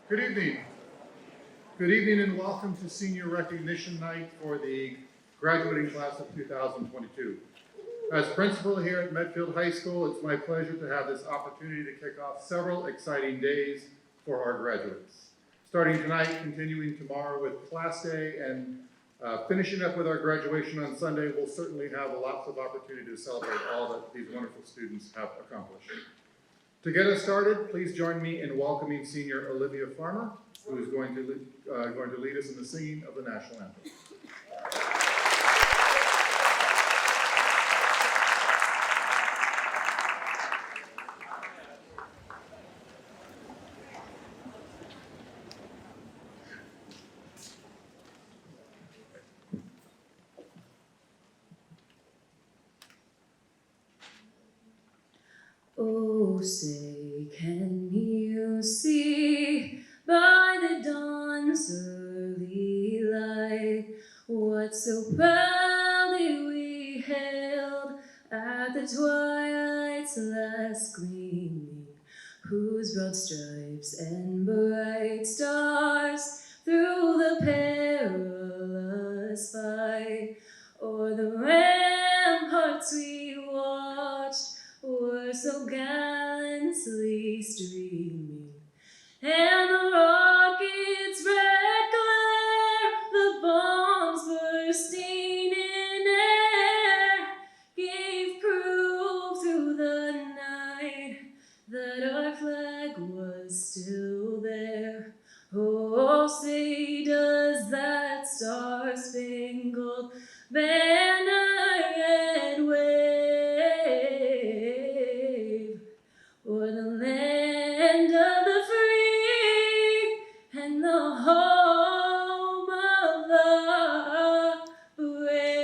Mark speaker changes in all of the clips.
Speaker 1: Good evening. Good evening and welcome to Senior Recognition Night for the graduating class of 2022. As principal here at Medfield High School, it's my pleasure to have this opportunity to kick off several exciting days for our graduates. Starting tonight, continuing tomorrow with Class Day, and finishing up with our graduation on Sunday, we'll certainly have lots of opportunity to celebrate all that these wonderful students have accomplished. To get us started, please join me in welcoming Senior Olivia Farmer, who is going to lead us in the singing of the National Anthem.
Speaker 2: Oh, say, can you see by the dawn's early light what so proudly we hailed at the twilight's last gleaming, whose broad stripes and bright stars through the perilous fight o'er the ramparts we watched were so gallantly streaming, and the rocket's red glare, the bombs bursting in air, gave proof through the night that our flag was still there. Oh, say does that star-spangled banner yet wave o'er the land of the free and the home of the brave.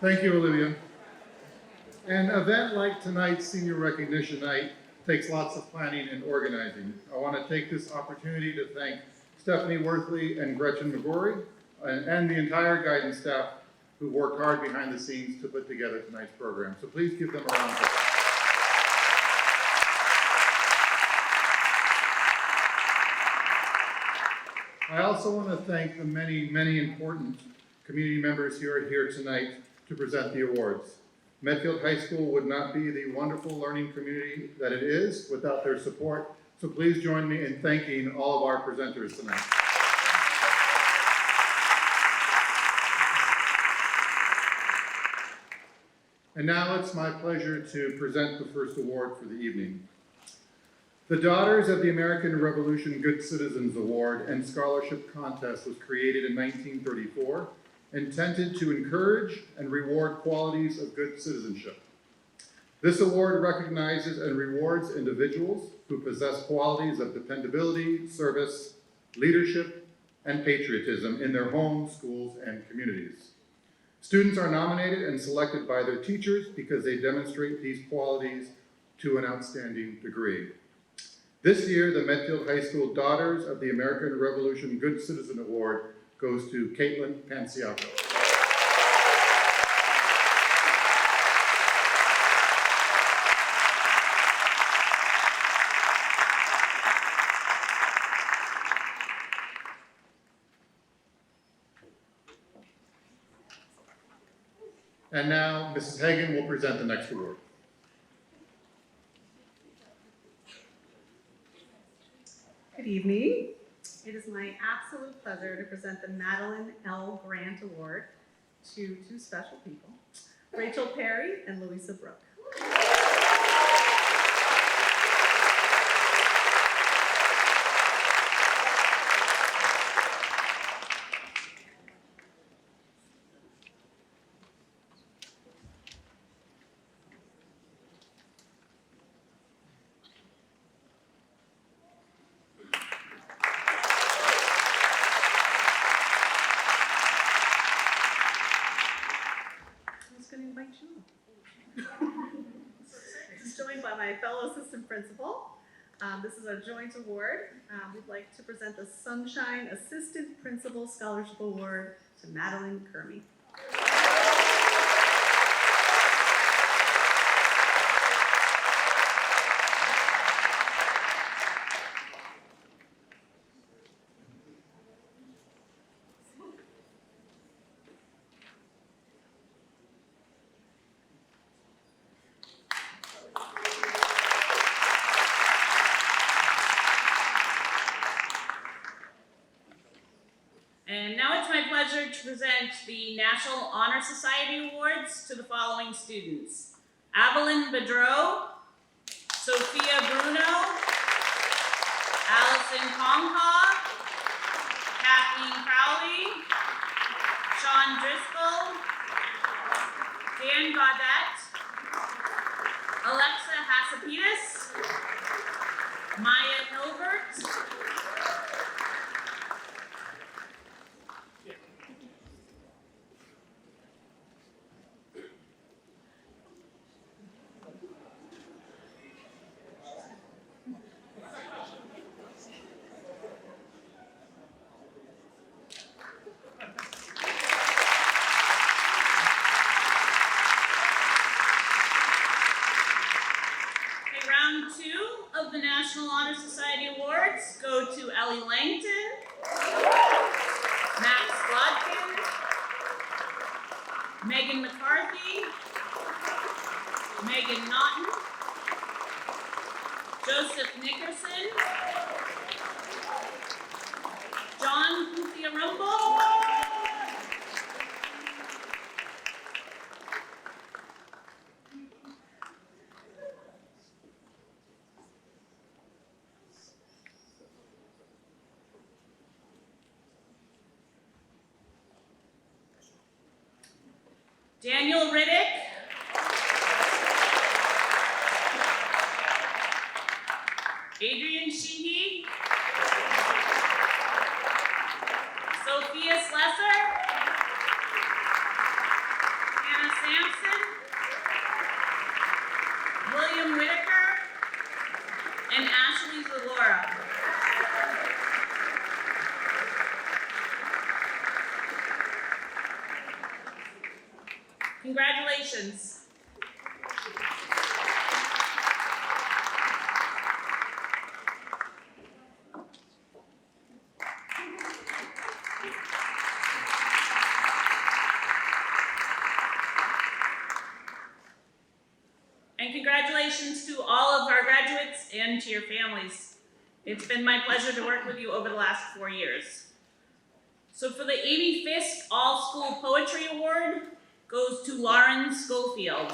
Speaker 1: Thank you, Olivia. An event like tonight's Senior Recognition Night takes lots of planning and organizing. I want to take this opportunity to thank Stephanie Worthley and Gretchen McGorry and the entire guidance staff who worked hard behind the scenes to put together tonight's program. So please give them a round of applause. I also want to thank the many, many important community members who are here tonight to present the awards. Medfield High School would not be the wonderful learning community that it is without their support, so please join me in thanking all of our presenters tonight. And now it's my pleasure to present the first award for the evening. The Daughters of the American Revolution Good Citizens Award and Scholarship Contest was created in 1934, intended to encourage and reward qualities of good citizenship. This award recognizes and rewards individuals who possess qualities of dependability, service, leadership, and patriotism in their homes, schools, and communities. Students are nominated and selected by their teachers because they demonstrate these qualities to an outstanding degree. This year, the Medfield High School Daughters of the American Revolution Good Citizen Award goes to Caitlin Panciaco. And now, Mrs. Hagan will present the next award.
Speaker 3: Good evening. It is my absolute pleasure to present the Madeline L. Grant Award to two special people, Rachel Perry and Louisa Brooke. principal. This is a joint award. We'd like to present the Sunshine Assistant Principal Scholarship Award to Madeline Kermey.
Speaker 4: And now it's my pleasure to present the National Honor Society Awards to the following students: Evelyn Bedreau, Sophia Bruno, Allison Kongha, Kathleen Crowley, Sean Driscoll, Dan Gaudette, Alexa Hassapidis, Maya Hilbert, Round 2 of the National Honor Society Awards go to Ellie Langton, Max Flodkin, Megan McCarthy, Megan Naughton, Joseph Nickerson, John Puthiarumbo, Daniel Riddick, Adrian Sheehy, Sophia Slesser, Hannah Sampson, William Whitaker, and Ashley Zalora. Congratulations. And congratulations to all of our graduates and to your families. It's been my pleasure to work with you over the last 4 years. So for the Amy Fisk All-School Poetry Award, goes to Lauren Schofield.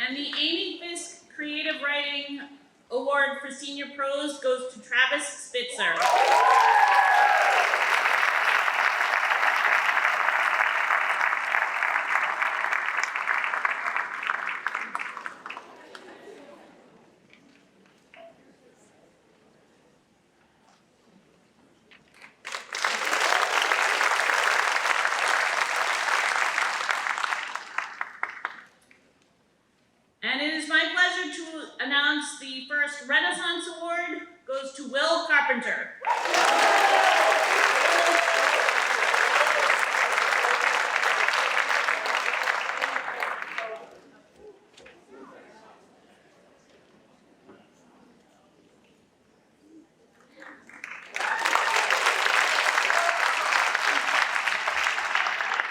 Speaker 4: And the Amy Fisk Creative Writing Award for Senior Prose goes to Travis Spitzer. And it is my pleasure to announce the first Renaissance Award goes to Will Carpenter.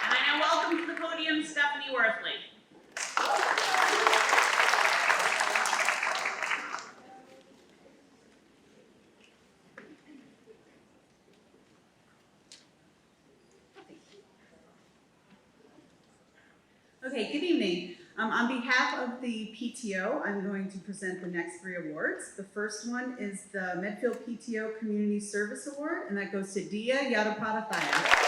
Speaker 4: And I now welcome to the podium Stephanie Worthley.
Speaker 5: Okay, good evening.
Speaker 3: On behalf of the PTO, I'm going to present the next 3 awards. The first one is the Medfield PTO Community Service Award, and that goes to Dia Yadapathaya.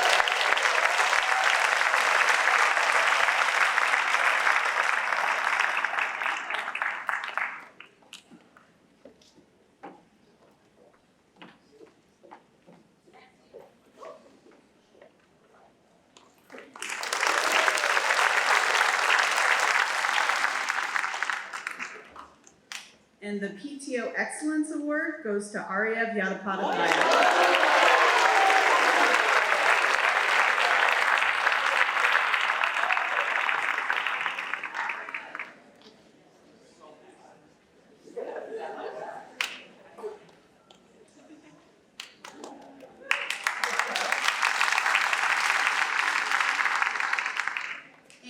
Speaker 3: And the PTO Excellence Award goes to Arya Yadapathaya.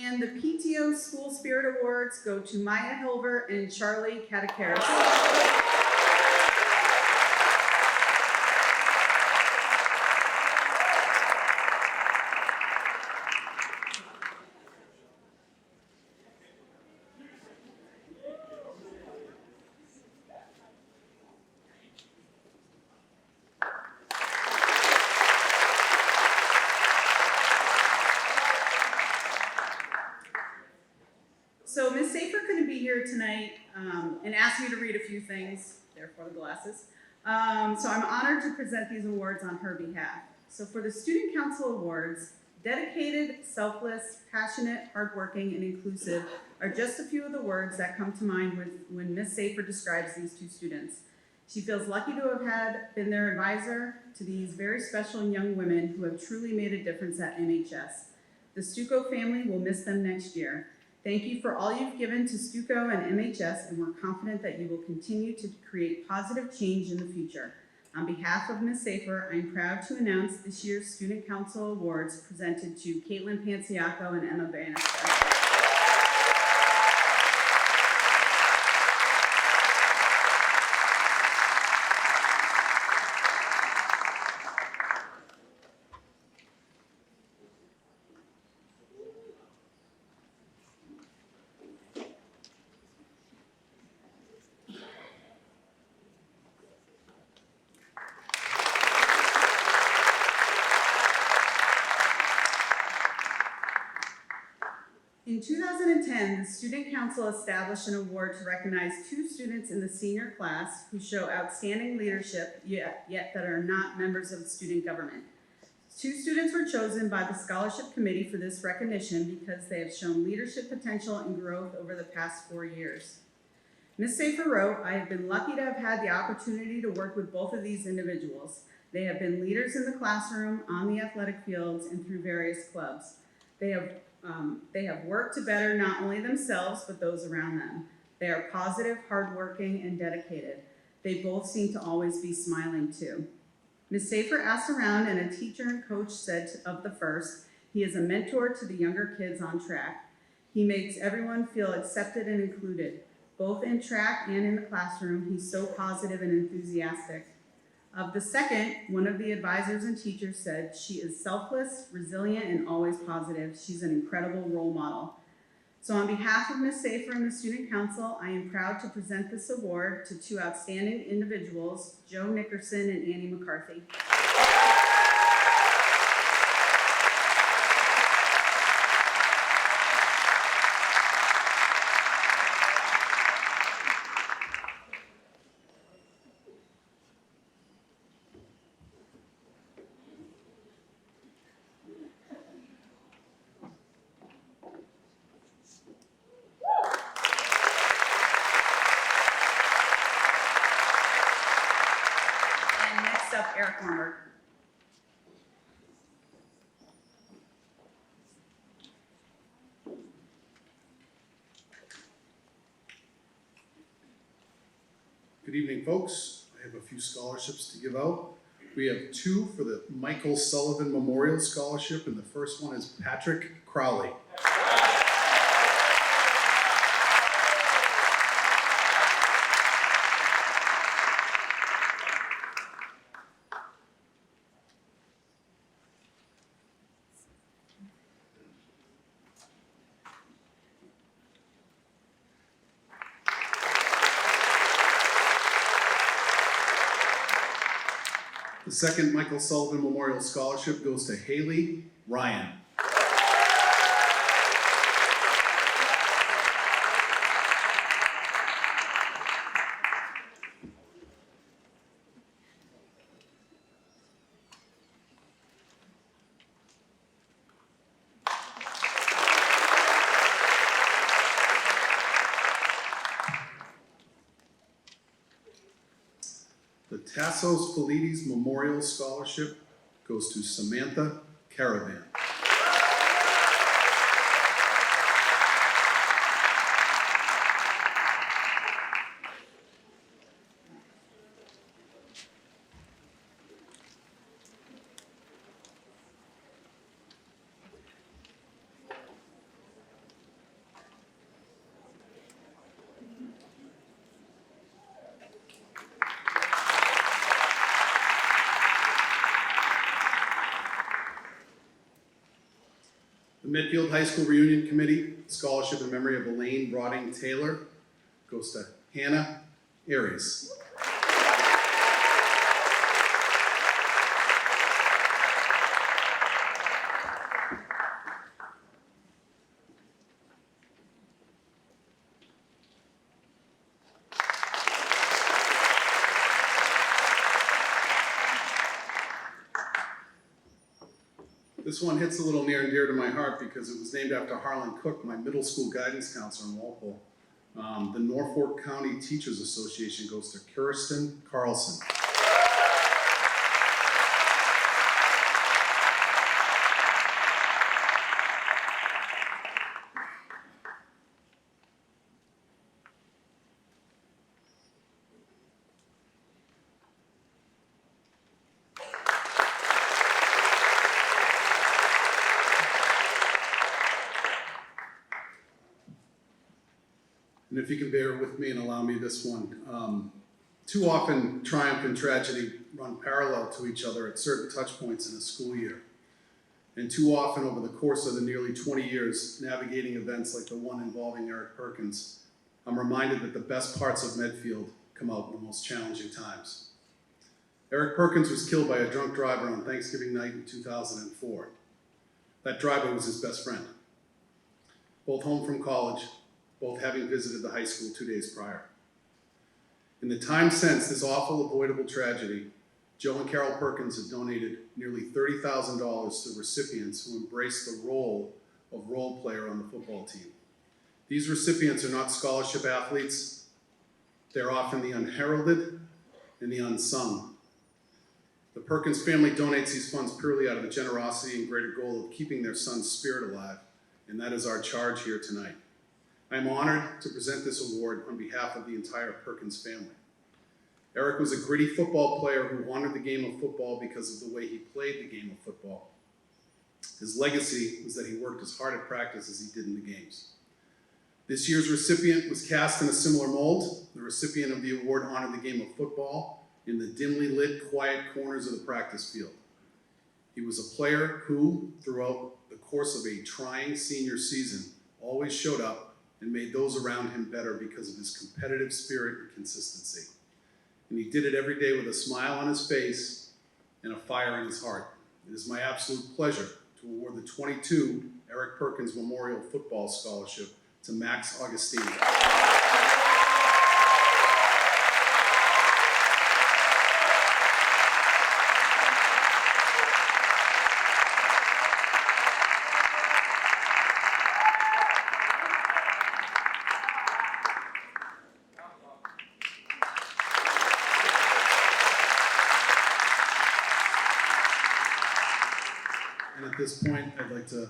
Speaker 3: And the PTO School Spirit Awards go to Maya Hilbert and Charlie Katakaris. So Ms. Safer couldn't be here tonight and asked me to read a few things, therefore the glasses. So I'm honored to present these awards on her behalf. So for the Student Council Awards, dedicated, selfless, passionate, hardworking, and inclusive are just a few of the words that come to mind when Ms. Safer describes these 2 students. She feels lucky to have been their advisor to these very special young women who have truly made a difference at MHS. The Stuco family will miss them next year. Thank you for all you've given to Stuco and MHS, and we're confident that you will continue to create positive change in the future. On behalf of Ms. Safer, I'm proud to announce this year's Student Council Awards presented to Caitlin Panciaco and Emma Bannister. In 2010, the Student Council established an award to recognize 2 students in the senior class who show outstanding leadership, yet that are not members of student government. 2 students were chosen by the scholarship committee for this recognition because they have shown leadership potential and growth over the past 4 years. Ms. Safer wrote, "I have been lucky to have had the opportunity to work with both of these individuals. They have been leaders in the classroom, on the athletic fields, and through various clubs. They have worked to better not only themselves, but those around them. They are positive, hardworking, and dedicated. They both seem to always be smiling too." Ms. Safer asked around, and a teacher and coach said of the first, "He is a mentor to the younger kids on track. He makes everyone feel accepted and included. Both in track and in the classroom, he's so positive and enthusiastic." Of the second, one of the advisors and teachers said, "She is selfless, resilient, and always positive. She's an incredible role model." So on behalf of Ms. Safer and the Student Council, I am proud to present this award to 2 outstanding individuals, Joe Nickerson and Annie McCarthy. Eric Warmer.
Speaker 1: Good evening, folks. I have a few scholarships to give out. We have 2 for the Michael Sullivan Memorial Scholarship, and the first one is Patrick Crowley.
Speaker 5: The second Michael Sullivan Memorial Scholarship goes to Haley Ryan. The Tassos Felides Memorial Scholarship goes to Samantha Caravan. The Medfield High School Reunion Committee Scholarship in memory of Elaine Broading Taylor goes to Hannah Aries. This one hits a little near and dear to my heart because it was named after Harlan Cook, my middle school guidance counselor in Walpole. The Norfolk County Teachers Association goes to Kirsten Carlson. And if you can bear with me and allow me this one. Too often, triumph and tragedy run parallel to each other at certain touch points in a school year. And too often, over the course of the nearly 20 years navigating events like the one involving Eric Perkins, I'm reminded that the best parts of Medfield come out in the most challenging times. Eric Perkins was killed by a drunk driver on Thanksgiving night in 2004. That driver was his best friend. Both home from college, both having visited the high school 2 days prior. In the time since this awful, avoidable tragedy, Joe and Carol Perkins have donated nearly $30,000 to recipients who embrace the role of role player on the football team. These recipients are not scholarship athletes. They're often the unheralded and the unsung. The Perkins family donates these funds purely out of the generosity and greater goal of keeping their son's spirit alive, and that is our charge here tonight. I am honored to present this award on behalf of the entire Perkins family. Eric was a gritty football player who honored the game of football because of the way he played the game of football. His legacy was that he worked as hard at practice as he did in the games. This year's recipient was cast in a similar mold. The recipient of the award honored the game of football in the dimly lit, quiet corners of the practice field. He was a player who, throughout the course of a trying senior season, always showed up and made those around him better because of his competitive spirit and consistency. And he did it every day with a smile on his face and a fire in his heart. It is my absolute pleasure to award the 22 Eric Perkins Memorial Football Scholarship to Max Augustine. And at this point, I'd like to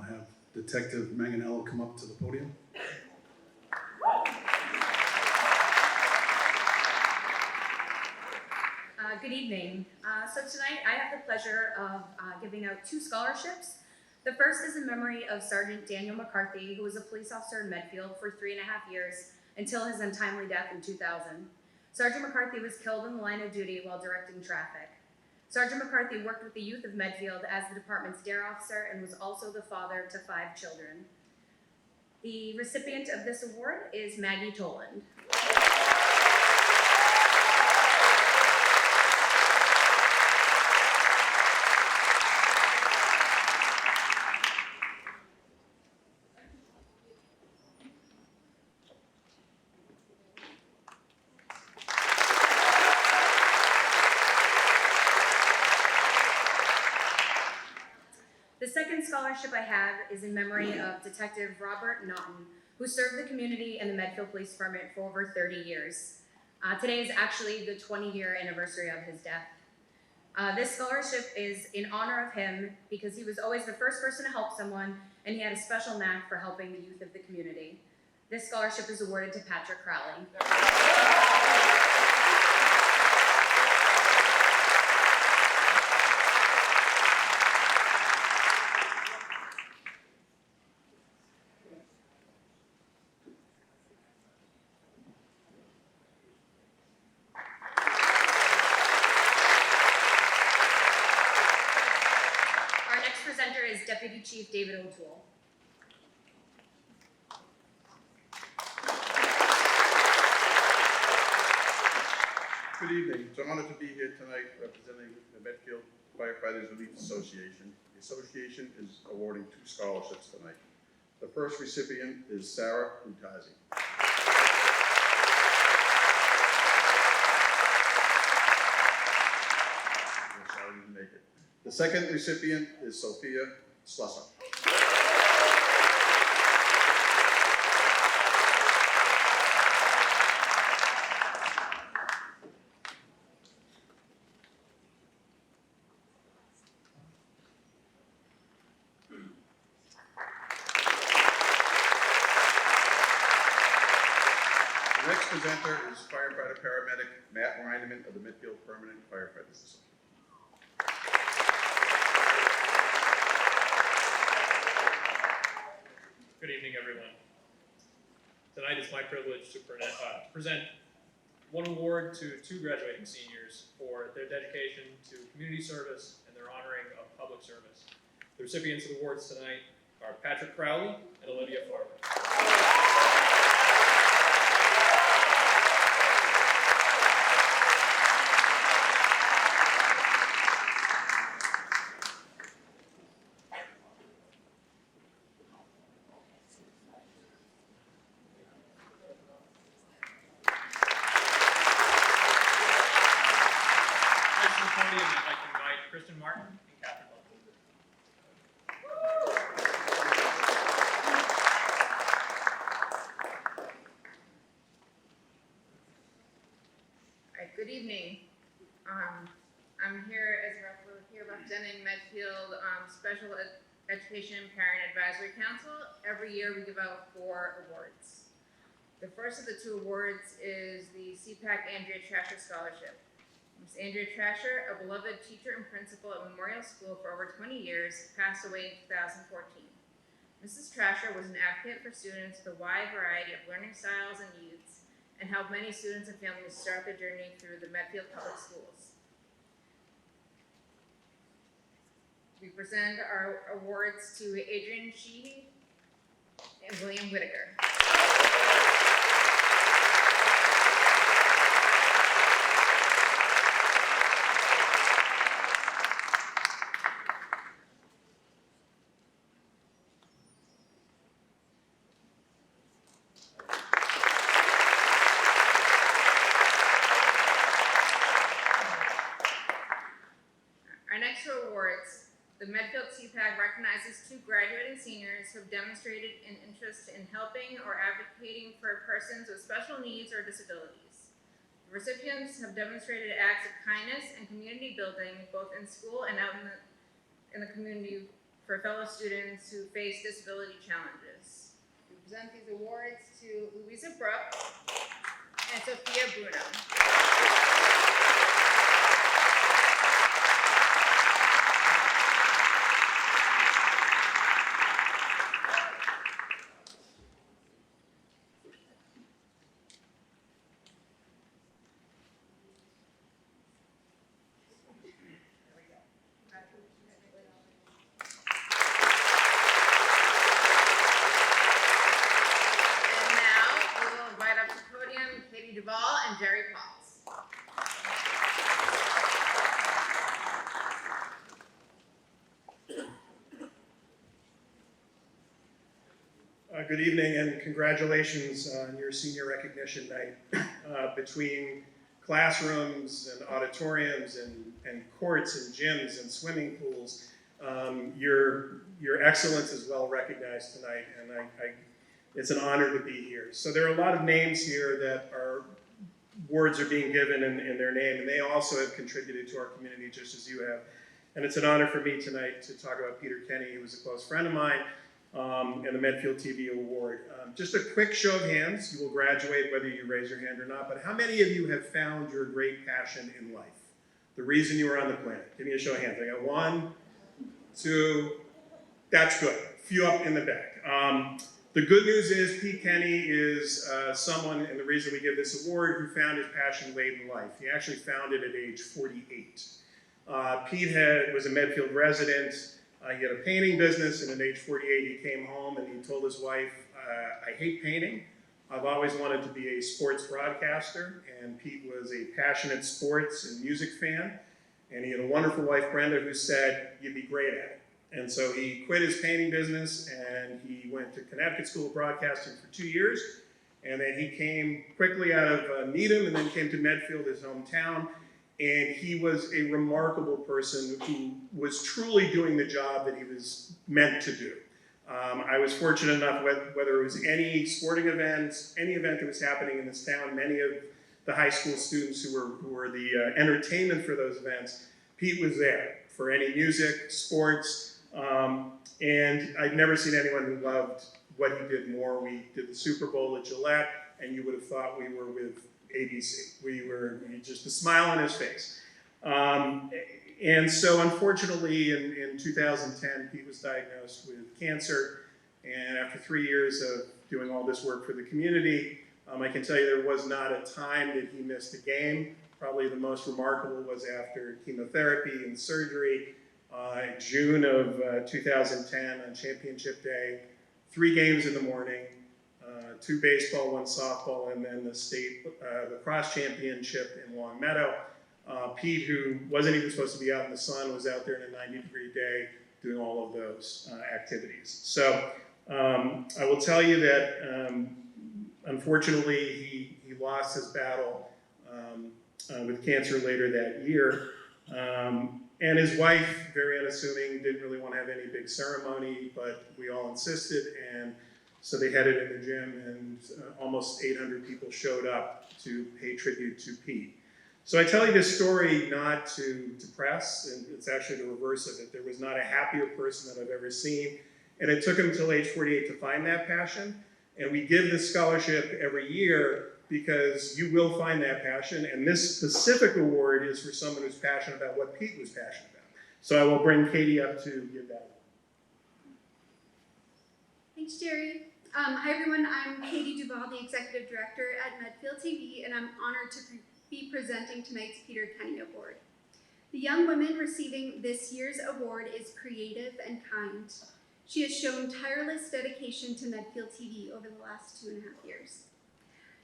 Speaker 5: have Detective Manganello come up to the podium.
Speaker 6: Good evening. So tonight I have the pleasure of giving out 2 scholarships. The first is in memory of Sergeant Daniel McCarthy, who was a police officer in Medfield for 3.5 years until his untimely death in 2000. Sergeant McCarthy was killed in the line of duty while directing traffic. Sergeant McCarthy worked with the youth of Medfield as the department's dare officer and was also the father to 5 children. The recipient of this award is Maggie Toland. The second scholarship I have is in memory of Detective Robert Naughton, who served the community and the Medfield Police Department for over 30 years. Today is actually the 20-year anniversary of his death. This scholarship is in honor of him because he was always the first person to help someone, and he had a special knack for helping the youth of the community. This scholarship is awarded to Patrick Crowley. Our next presenter is Deputy Chief David O'Toole.
Speaker 7: Good evening. It's an honor to be here tonight representing the Medfield Firefighters Relief Association. The association is awarding 2 scholarships tonight. The first recipient is Sarah Utazi. Sorry, didn't make it. The second recipient is Sophia Slusser. The next presenter is firefighter paramedic Matt Reineman of the Medfield Permanent Firefighters Association.
Speaker 8: Good evening, everyone. Tonight it's my privilege to present one award to 2 graduating seniors for their dedication to community service and their honoring of public service. The recipients of the awards tonight are Patrick Crowley and Olivia Farber. Next to the podium, I'd like to invite Kristen Martin and Catherine London.
Speaker 9: All right, good evening. I'm here representing Medfield Special Education Parent Advisory Council. Every year we give out 4 awards. The first of the 2 awards is the CPAC Andrea Trasher Scholarship. Ms. Andrea Trasher, a beloved teacher and principal at Memorial School for over 20 years, passed away in 2014. Mrs. Trasher was an advocate for students with a wide variety of learning styles and needs, and helped many students and families start their journey through the Medfield Public Schools. We present our awards to Adrian Sheehy and William Whitaker. Our next 2 awards, the Medfield CPAC recognizes 2 graduating seniors who have demonstrated an interest in helping or advocating for persons with special needs or disabilities. The recipients have demonstrated acts of kindness and community building both in school and out in the community for fellow students who face disability challenges. We present these awards to Louisa Brooke and Sophia Bruno. Duvall and Jerry Pauls.
Speaker 10: Good evening and congratulations on your senior recognition night. Between classrooms and auditoriums and courts and gyms and swimming pools, Your excellence is well recognized tonight, and it's an honor to be here. So there are a lot of names here that awards are being given in their name, and they also have contributed to our community just as you have. And it's an honor for me tonight to talk about Peter Kenny, who was a close friend of mine, and the Medfield TV Award. Just a quick show of hands. You will graduate whether you raise your hand or not, but how many of you have found your great passion in life? The reason you are on the planet? Give me a show of hands. I got 1, 2, that's good. A few up in the back. The good news is Pete Kenny is someone, and the reason we give this award, who found his passion late in life. He actually found it at age 48. Pete was a Medfield resident. He had a painting business, and at age 48 he came home and he told his wife, I hate painting. I've always wanted to be a sports broadcaster, and Pete was a passionate sports and music fan, and he had a wonderful wife, Brenda, who said, you'd be great at it. And so he quit his painting business and he went to Connecticut School of Broadcasting for 2 years. And then he came quickly out of Needham and then came to Medfield, his hometown. And he was a remarkable person who was truly doing the job that he was meant to do. I was fortunate enough, whether it was any sporting events, any event that was happening in this town, many of the high school students who were the entertainment for those events, Pete was there for any music, sports, and I'd never seen anyone who loved what he did more. We did the Super Bowl at Gillette, and you would have thought we were with ABC. We just a smile on his face. And so unfortunately in 2010, Pete was diagnosed with cancer, and after 3 years of doing all this work for the community, I can tell you there was not a time that he missed a game. Probably the most remarkable was after chemotherapy and surgery. June of 2010 on Championship Day, 3 games in the morning, 2 baseball, 1 softball, and then the state lacrosse championship in Long Meadow. Pete, who wasn't even supposed to be out in the sun, was out there in a 90-degree day doing all of those activities. So I will tell you that unfortunately he lost his battle with cancer later that year. And his wife, very unassuming, didn't really want to have any big ceremony, but we all insisted, and so they had it in the gym, and almost 800 people showed up to pay tribute to Pete. So I tell you this story not to depress, and it's actually the reverse of it. There was not a happier person that I've ever seen, and it took him until age 48 to find that passion, and we give this scholarship every year because you will find that passion, and this specific award is for someone who's passionate about what Pete was passionate about. So I will bring Katie up to give that award.
Speaker 11: Thanks, Jerry. Hi, everyone. I'm Katie Duvall, the Executive Director at Medfield TV, and I'm honored to be presenting tonight's Peter Kenny Award. The young woman receiving this year's award is creative and kind. She has shown tireless dedication to Medfield TV over the last 2.5 years.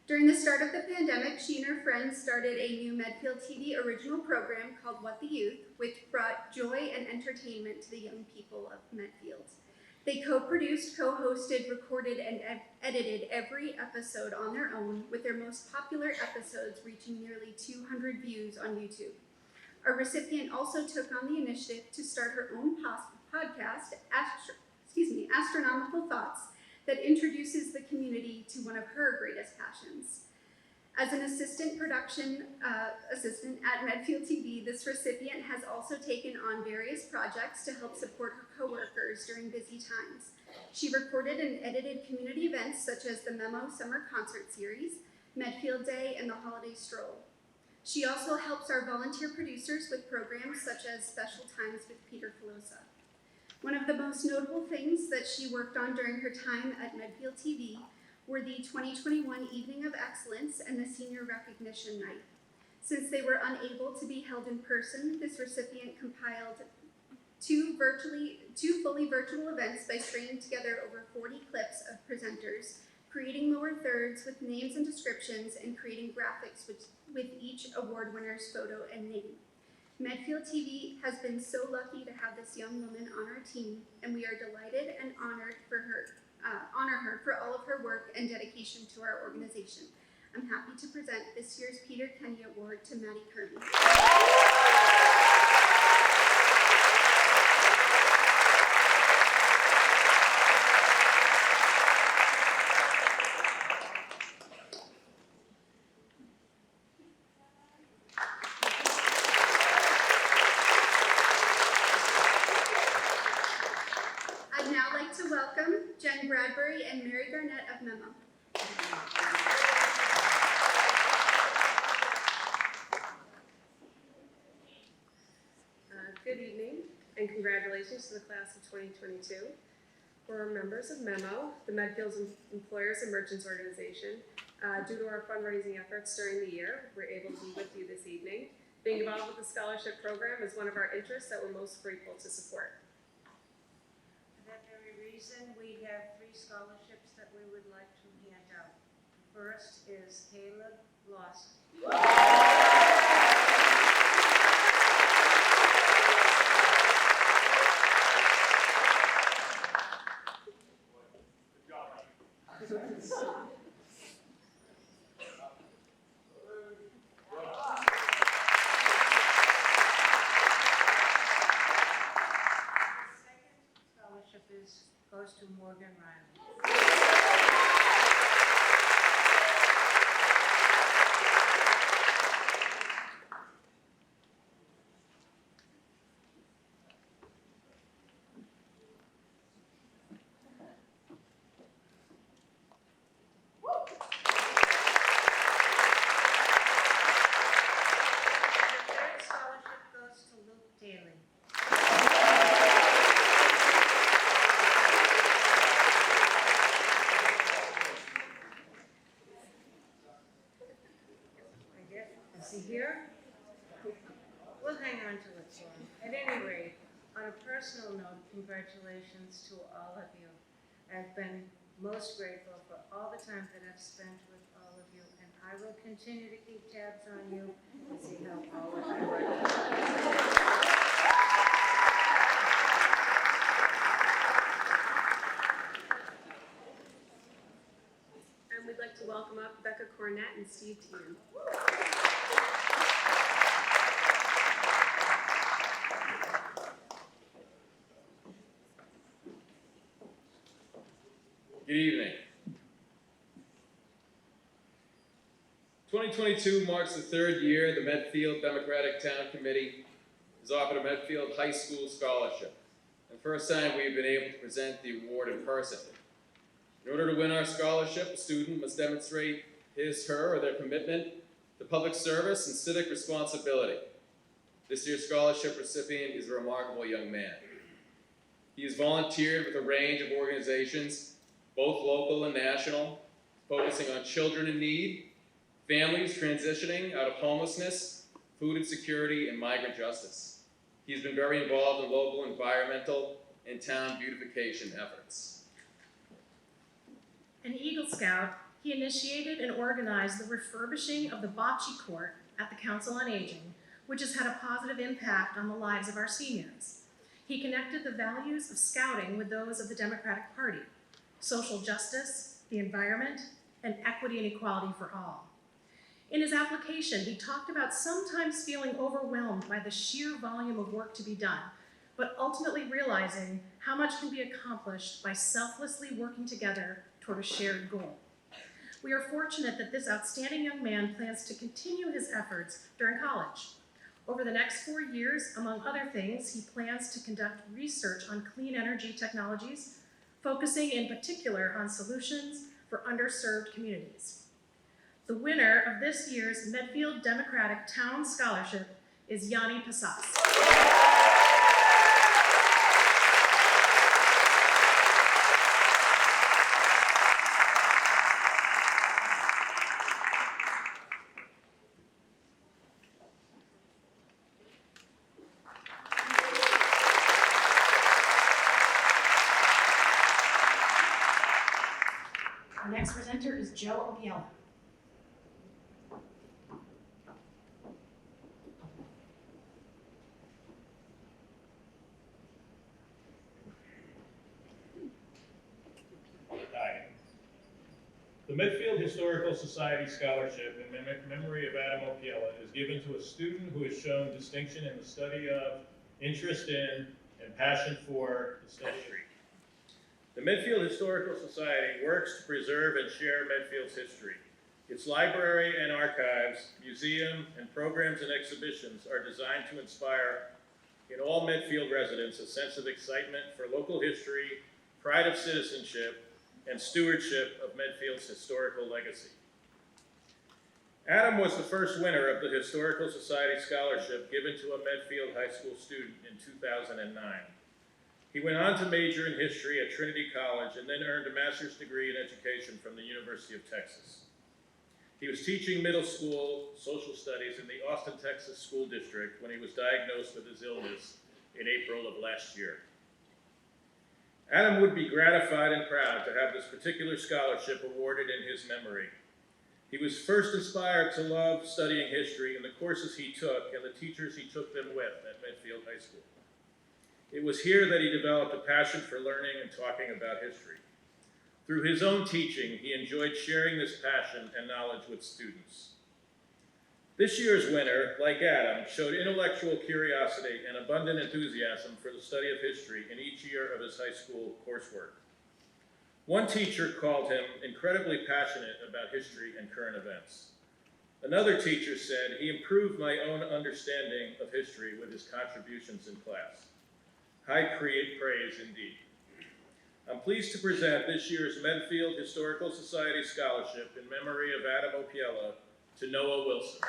Speaker 11: During the start of the pandemic, she and her friends started a new Medfield TV original program called What the Youth, which brought joy and entertainment to the young people of Medfield. They co-produced, co-hosted, recorded, and edited every episode on their own, with their most popular episodes reaching nearly 200 views on YouTube. Our recipient also took on the initiative to start her own podcast, Astronomical Thoughts, that introduces the community to one of her greatest passions. As an assistant production assistant at Medfield TV, this recipient has also taken on various projects to help support her coworkers during busy times. She recorded and edited community events such as the MEMO Summer Concert Series, Medfield Day, and the Holiday Stroll. She also helps our volunteer producers with programs such as Special Times with Peter Filosa. One of the most notable things that she worked on during her time at Medfield TV were the 2021 Evening of Excellence and the Senior Recognition Night. Since they were unable to be held in person, this recipient compiled two fully virtual events by stringing together over 40 clips of presenters, creating lower thirds with names and descriptions, and creating graphics with each award winner's photo and name. Medfield TV has been so lucky to have this young woman on our team, and we are delighted and honored for honor her for all of her work and dedication to our organization. I'm happy to present this year's Peter Kenny Award to Maddie Kearney. welcome Jen Bradbury and Mary Garnett of MEMO.
Speaker 12: Good evening and congratulations to the class of 2022. We're members of MEMO, the Medfield Employers and Merchants Organization. Due to our fundraising efforts during the year, we're able to be with you this evening. Being involved with the scholarship program is one of our interests that we're most grateful to support.
Speaker 13: For that very reason, we have 3 scholarships that we would like to hand out. First is Caleb Lawson. Goes to Morgan Riley. The third scholarship goes to Luke Daly. Is he here? We'll hang on to it for him. At any rate, on a personal note, congratulations to all of you. I've been most grateful for all the time that I've spent with all of you, and I will continue to keep tabs on you and see how all of you work.
Speaker 12: And we'd like to welcome up Becca Cornett and Steve Tien.
Speaker 14: Good evening. 2022 marks the 3rd year the Medfield Democratic Town Committee has offered a Medfield High School scholarship. The first time we've been able to present the award in person. In order to win our scholarship, a student must demonstrate his, her, or their commitment to public service and civic responsibility. This year's scholarship recipient is a remarkable young man. He has volunteered with a range of organizations, both local and national, focusing on children in need, families transitioning out of homelessness, food insecurity, and migrant justice. He's been very involved in local environmental and town beautification efforts.
Speaker 15: An Eagle Scout, he initiated and organized the refurbishing of the bocce court at the Council on Aging, which has had a positive impact on the lives of our seniors. He connected the values of scouting with those of the Democratic Party: social justice, the environment, and equity and equality for all. In his application, he talked about sometimes feeling overwhelmed by the sheer volume of work to be done, but ultimately realizing how much can be accomplished by selflessly working together toward a shared goal. We are fortunate that this outstanding young man plans to continue his efforts during college. Over the next 4 years, among other things, he plans to conduct research on clean energy technologies, focusing in particular on solutions for underserved communities. The winner of this year's Medfield Democratic Town Scholarship is Yanni Passas. Our next presenter is Joe Obiella.
Speaker 8: The Medfield Historical Society Scholarship in memory of Adam Opiella is given to a student who has shown distinction in the study of, interest in, and passion for history. The Medfield Historical Society works to preserve and share Medfield's history. Its library and archives, museum, and programs and exhibitions are designed to inspire in all Medfield residents a sense of excitement for local history, pride of citizenship, and stewardship of Medfield's historical legacy. Adam was the first winner of the Historical Society Scholarship given to a Medfield High School student in 2009. He went on to major in history at Trinity College and then earned a master's degree in education from the University of Texas. He was teaching middle school social studies in the Austin, Texas School District when he was diagnosed with his illness in April of last year. Adam would be gratified and proud to have this particular scholarship awarded in his memory. He was first inspired to love studying history in the courses he took and the teachers he took them with at Medfield High School. It was here that he developed a passion for learning and talking about history. Through his own teaching, he enjoyed sharing this passion and knowledge with students. This year's winner, like Adam, showed intellectual curiosity and abundant enthusiasm for the study of history in each year of his high school coursework. One teacher called him incredibly passionate about history and current events. Another teacher said he improved my own understanding of history with his contributions in class. High praise indeed. I'm pleased to present this year's Medfield Historical Society Scholarship in memory of Adam Opiella to Noah Wilson.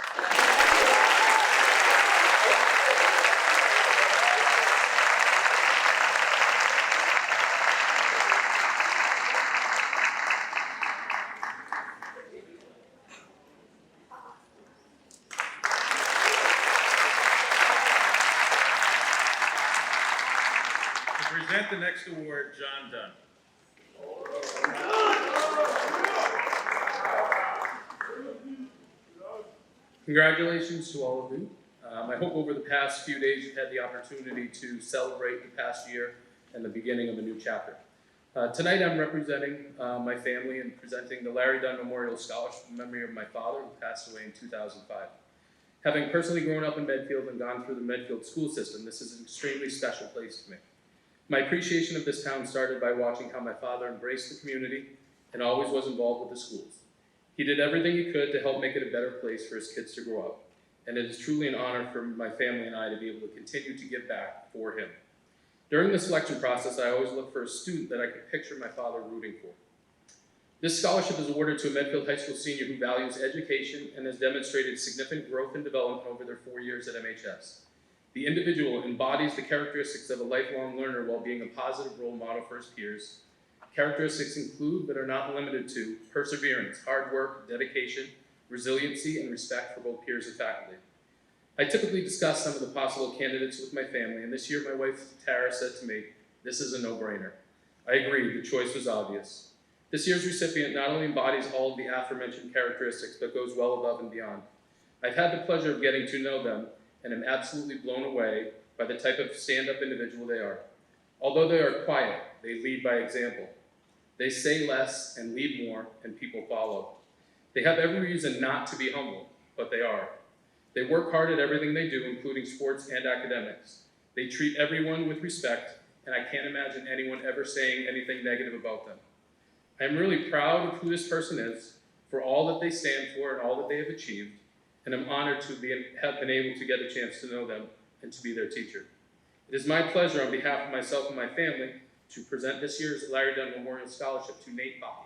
Speaker 8: To present the next award, John Dunn.
Speaker 16: Congratulations to all of you. I hope over the past few days you've had the opportunity to celebrate the past year and the beginning of a new chapter. Tonight I'm representing my family and presenting the Larry Dunn Memorial Scholarship in memory of my father who passed away in 2005. Having personally grown up in Medfield and gone through the Medfield school system, this is an extremely special place to me. My appreciation of this town started by watching how my father embraced the community and always was involved with the schools. He did everything he could to help make it a better place for his kids to grow up, and it is truly an honor for my family and I to be able to continue to give back for him. During the selection process, I always look for a student that I could picture my father rooting for. This scholarship is awarded to a Medfield High School senior who values education and has demonstrated significant growth and development over their 4 years at MHS. The individual embodies the characteristics of a lifelong learner while being a positive role model for his peers. Characteristics include, but are not limited to, perseverance, hard work, dedication, resiliency, and respect for both peers and faculty. I typically discuss some of the possible candidates with my family, and this year my wife Tara said to me, "This is a no-brainer." I agreed, the choice was obvious. This year's recipient not only embodies all of the aforementioned characteristics, but goes well above and beyond. I've had the pleasure of getting to know them, and am absolutely blown away by the type of stand-up individual they are. Although they are quiet, they lead by example. They say less and lead more, and people follow. They have every reason not to be humble, but they are. They work hard at everything they do, including sports and academics. They treat everyone with respect, and I can't imagine anyone ever saying anything negative about them. I am really proud of who this person is, for all that they stand for and all that they have achieved, and I'm honored to have been able to get a chance to know them and to be their teacher. It is my pleasure on behalf of myself and my family to present this year's Larry Dunn Memorial Scholarship to Nate Poppy.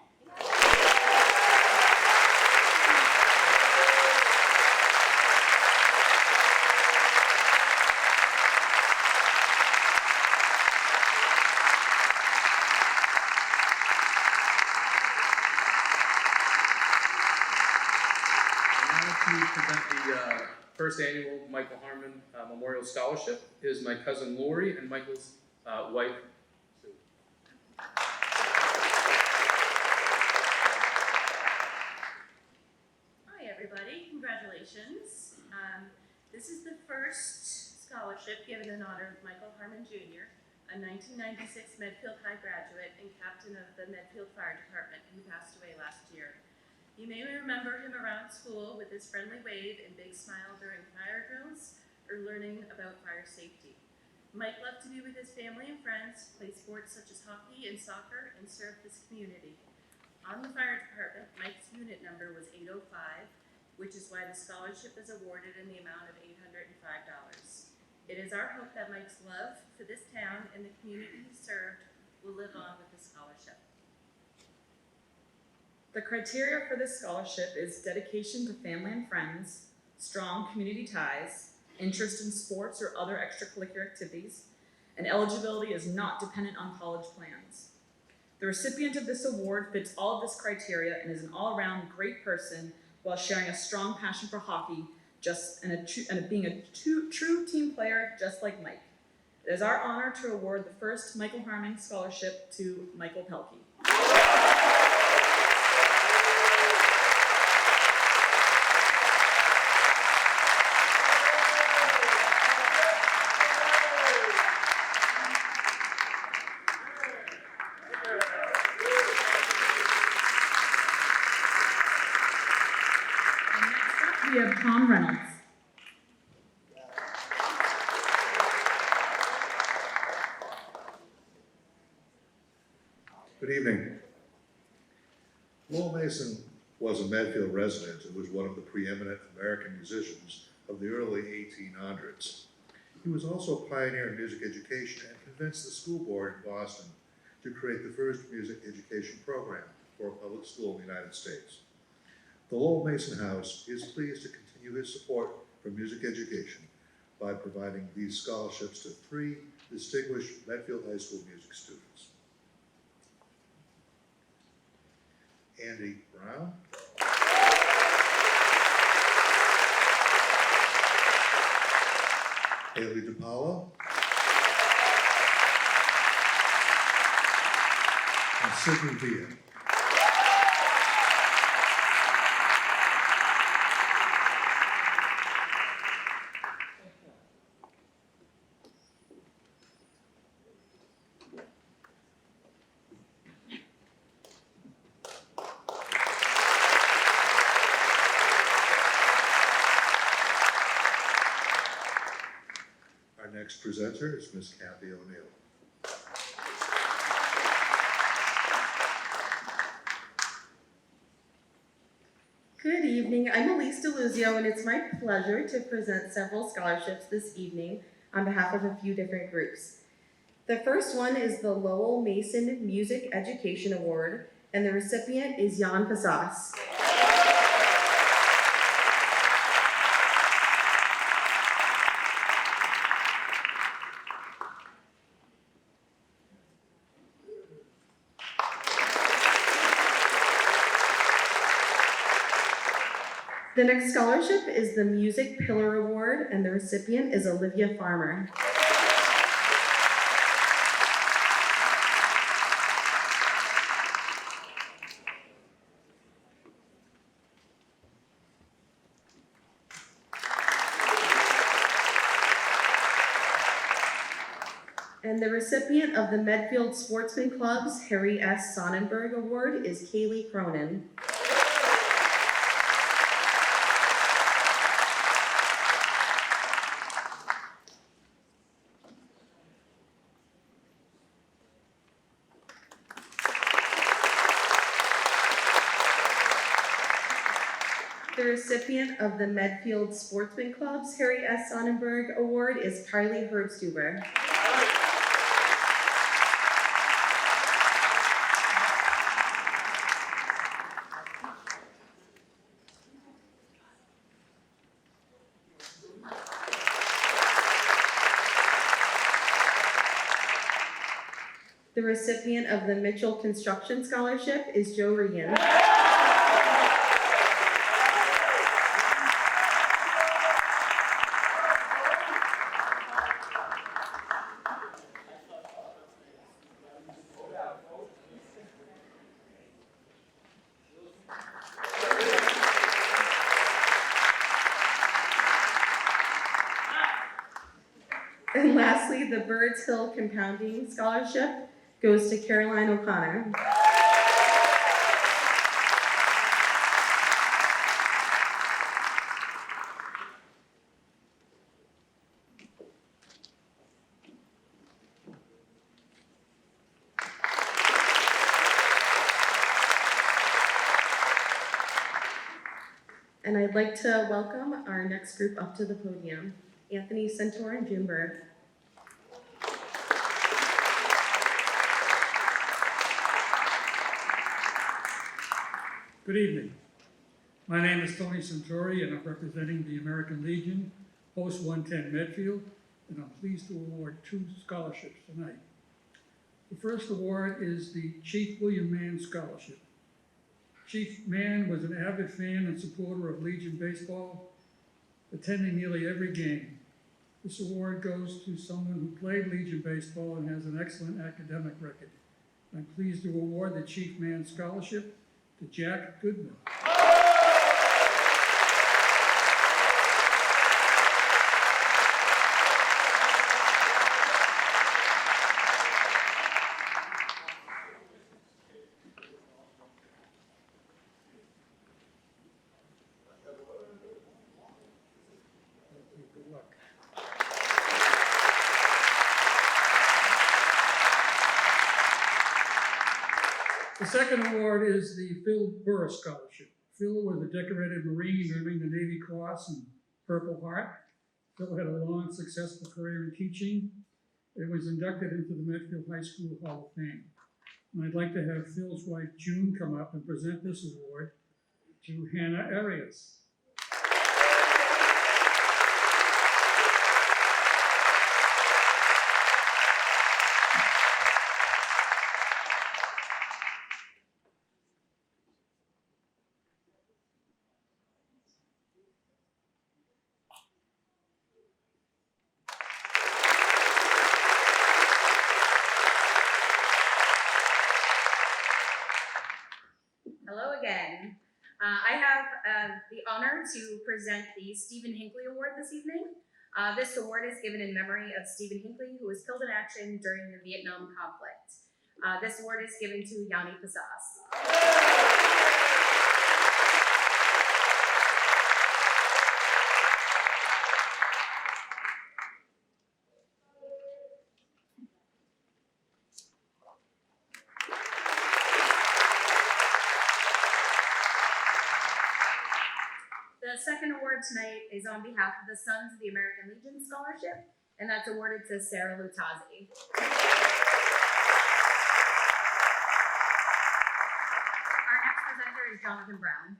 Speaker 16: To present the first annual Michael Harmon Memorial Scholarship is my cousin Lori and Michael's wife, Sue.
Speaker 4: Hi everybody, congratulations. This is the first scholarship given in honor of Michael Harmon Jr., a 1996 Medfield High graduate and captain of the Medfield Fire Department who passed away last year. You may remember him around school with his friendly wave and big smile during fire drills or learning about fire safety. Mike loved to be with his family and friends, play sports such as hockey and soccer, and serve his community. On the fire department, Mike's unit number was 805, which is why the scholarship is awarded in the amount of $805. It is our hope that Mike's love for this town and the community he served will live on with the scholarship.
Speaker 3: The criteria for this scholarship is dedication to family and friends, strong community ties, interest in sports or other extracurricular activities, and eligibility is not dependent on college plans. The recipient of this award fits all of this criteria and is an all-around great person while sharing a strong passion for hockey and being a true team player just like Mike. It is our honor to award the first Michael Harmon Scholarship to Michael Pelkey. We have Tom Reynolds.
Speaker 17: Good evening. Lowell Mason was a Medfield resident and was one of the preeminent American musicians of the early 1800s. He was also a pioneer in music education and convinced the school board in Boston to create the first music education program for a public school in the United States. The Lowell Mason House is pleased to continue his support for music education by providing these scholarships to 3 distinguished Medfield High School music students. Andy Brown, Haley DePaula, and Sydney Villa. Our next presenter is Ms. Kathy O'Neill.
Speaker 18: Good evening, I'm Elise DeLuzio, and it's my pleasure to present several scholarships this evening on behalf of a few different groups. The first one is the Lowell Mason Music Education Award, and the recipient is Jan Pasas. The next scholarship is the Music Pillar Award, and the recipient is Olivia Farmer. And the recipient of the Medfield Sportsman Club's Harry S. Sonnenberg Award is Kaylee Cronin. The recipient of the Medfield Sportsman Club's Harry S. Sonnenberg Award is Kylie Herbstuber. The recipient of the Mitchell Construction Scholarship is Joe Regan. And lastly, the Birds Hill Compounding Scholarship goes to Caroline O'Connor. And I'd like to welcome our next group up to the podium, Anthony Centaur and June Bird.
Speaker 19: Good evening. My name is Tony Santori, and I'm representing the American Legion, Post 110 Medfield, and I'm pleased to award 2 scholarships tonight. The first award is the Chief William Mann Scholarship. Chief Mann was an avid fan and supporter of Legion baseball, attending nearly every game. This award goes to someone who played Legion baseball and has an excellent academic record. I'm pleased to award the Chief Mann Scholarship to Jack Goodman. Good luck. The second award is the Phil Burr Scholarship. Phil was a decorated Marine earning the Navy Cross and Purple Heart. Phil had a long, successful career in teaching and was inducted into the Medfield High School Hall of Fame. And I'd like to have Phil's wife, June, come up and present this award to Hannah Arias.
Speaker 6: Hello again. I have the honor to present the Stephen Hinckley Award this evening. This award is given in memory of Stephen Hinckley, who was killed in action during the Vietnam conflict. This award is given to Yanni Passas. The second award tonight is on behalf of the Sons of the American Legion Scholarship, and that's awarded to Sarah Lutazzi. Our next presenter is Jonathan Brown.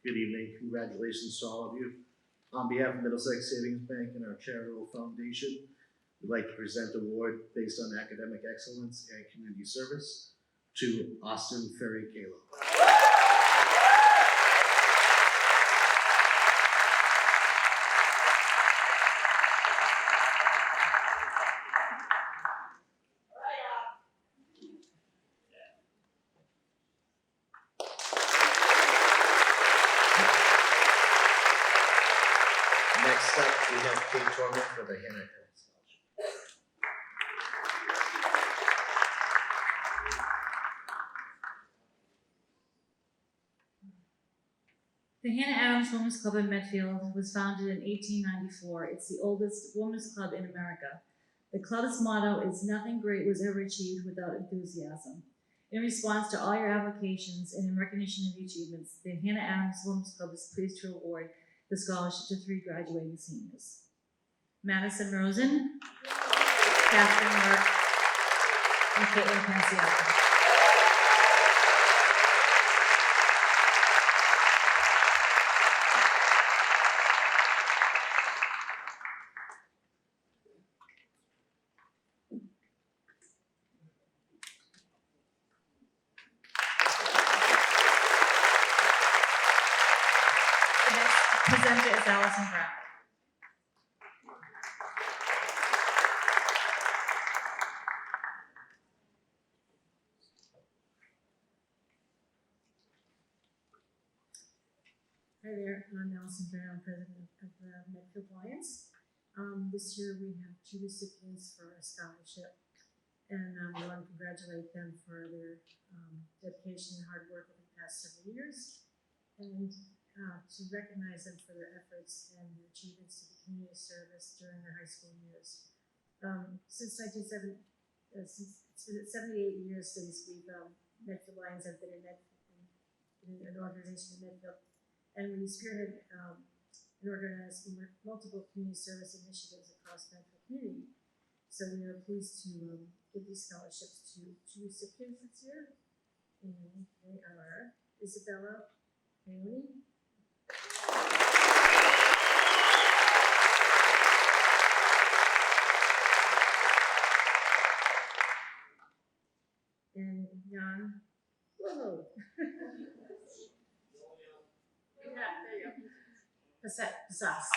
Speaker 20: Good evening. Congratulations to all of you. On behalf of Middlesex Savings Bank and our charitable foundation, we'd like to present an award based on academic excellence and community service to Austin Ferry Kalo. Next up, we have Kate Torman for the Hannah.
Speaker 2: The Hannah Adams Women's Club in Medfield was founded in 1894. It's the oldest women's club in America. The club's motto is "Nothing great was ever achieved without enthusiasm." In response to all your applications and in recognition of your achievements, the Hannah Adams Women's Club is pleased to award the scholarship to 3 graduating seniors: Madison Rosen, Catherine Mark, and Caitlin Panciaco. Presenter is Allison Brown. Hi there, I'm Allison Brown, president of the Medfield Lions. This year we have 2 recipients for our scholarship, and we want to congratulate them for their dedication and hard work over the past several years, and to recognize them for their efforts and their achievements to the community service during their high school years. Since it's been 78 years since Medfield Lions have been in an organization in Medfield, and we spearheaded
Speaker 15: and organize multiple community service initiatives across Medfield community. So we are pleased to give these scholarships to two recipients this year, and they are Isabella Leone, and Jan. Whoa. Possess.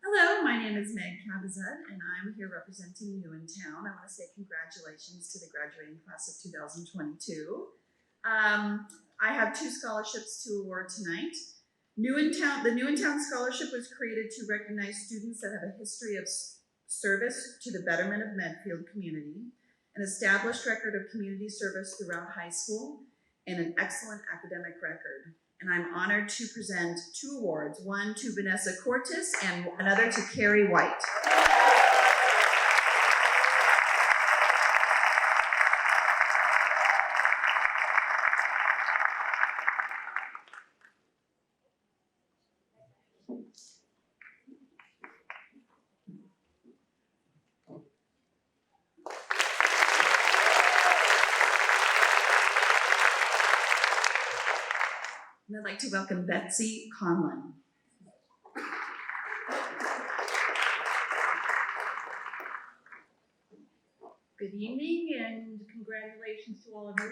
Speaker 3: Hello, my name is Meg Cabazet, and I'm here representing Newentown. I want to say congratulations to the graduating class of 2022. I have two scholarships to award tonight. The Newentown Scholarship was created to recognize students that have a history of service to the betterment of Medfield community, an established record of community service throughout high school, and an excellent academic record. And I'm honored to present two awards, one to Vanessa Cortis and another to Carrie White. And I'd like to welcome Betsy Conlon.
Speaker 2: Good evening and congratulations to all of you,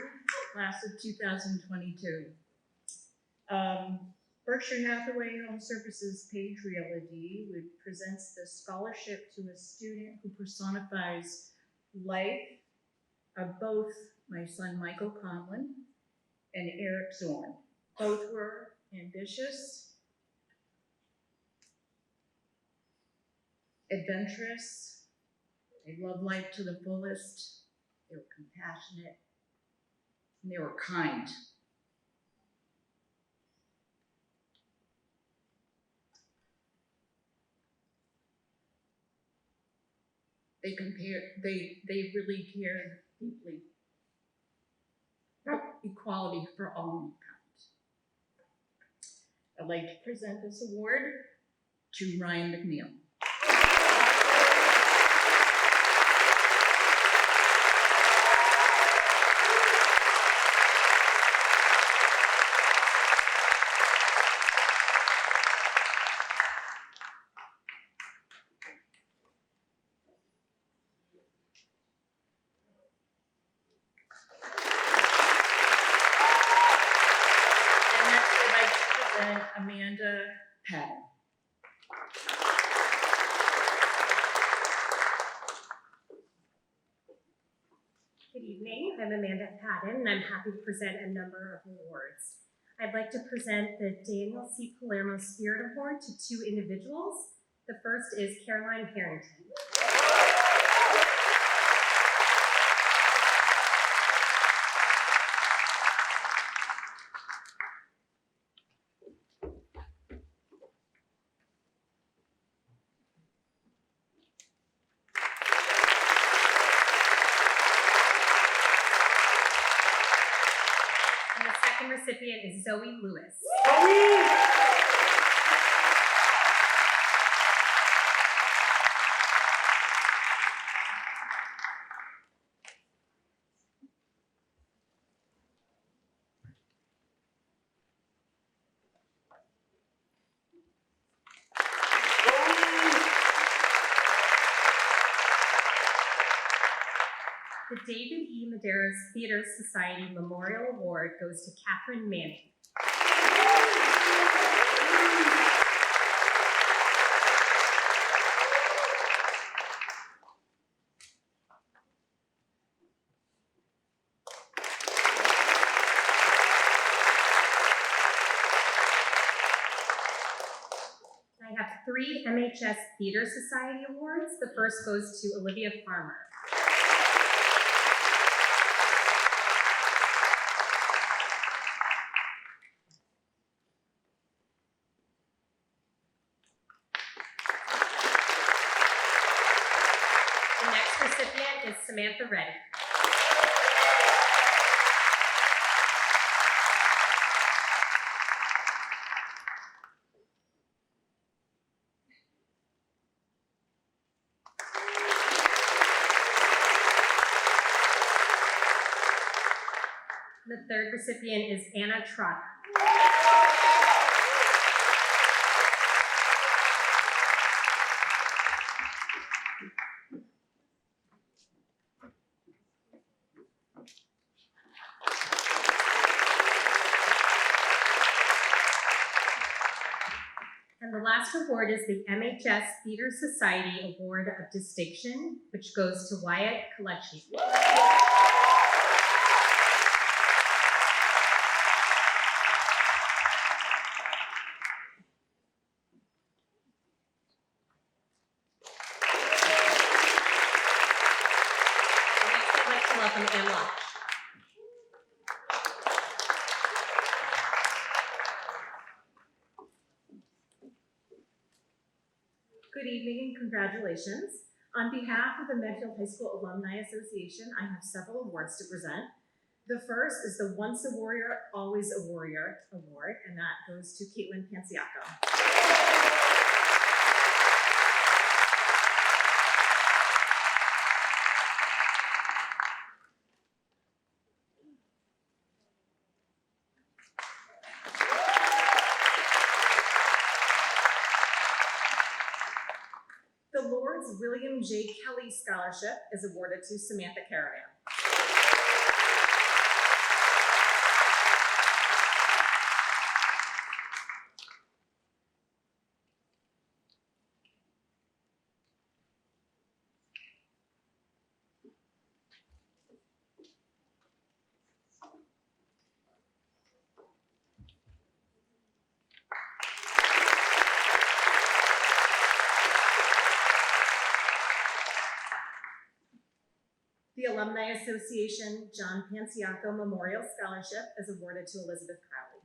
Speaker 2: class of 2022. Berkshire Hathaway Home Services Page Realty presents the scholarship to a student who personifies life of both my son Michael Conlon and Eric Zorn. Both were ambitious, adventurous, they loved life to the fullest, they were compassionate, and they were kind. They really cared deeply about equality for all mankind. I'd like to present this award to Ryan McNeil. Amanda Patton.
Speaker 21: Good evening, I'm Amanda Patton, and I'm happy to present a number of awards. I'd like to present the Daniel C. Palermo Spirit Award to two individuals. The first is Caroline Harrington. Recipient is Zoe Lewis. The David E. Medeiros Theater Society Memorial Award goes to Catherine Manning. 3 MHS Theater Society Awards. The first goes to Olivia Farmer. The next recipient is Samantha Reddy. The third recipient is Anna Trotter. And the last award is the MHS Theater Society Award of Distinction, which goes to Wyatt Kalechi. Welcome, Ann Lodge. Good evening and congratulations. On behalf of the Medfield High School Alumni Association, I have several awards to present. The first is the Once a Warrior, Always a Warrior Award, and that goes to Caitlin Panciaco. The Lord's William J. Kelly Scholarship is awarded to Samantha Caravan. The Alumni Association John Panciaco Memorial Scholarship is awarded to Elizabeth Crowley.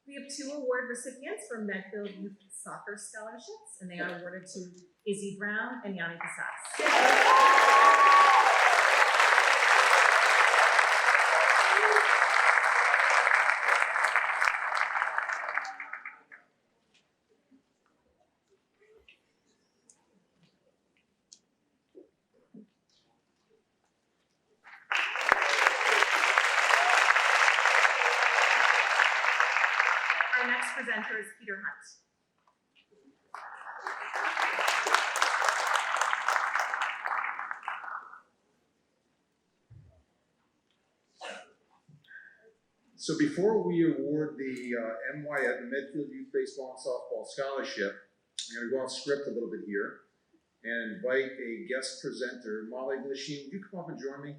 Speaker 21: We have 2 award recipients for Medfield Youth Soccer Scholarships, and they are awarded to Izzy Brown and Yanni Casas. Our next presenter is Peter Hunt.
Speaker 1: So before we award the MY at Medfield Youth Baseball and Softball Scholarship, I'm going to go off script a little bit here and invite a guest presenter, Molly Glasheen. Would you come up and join me?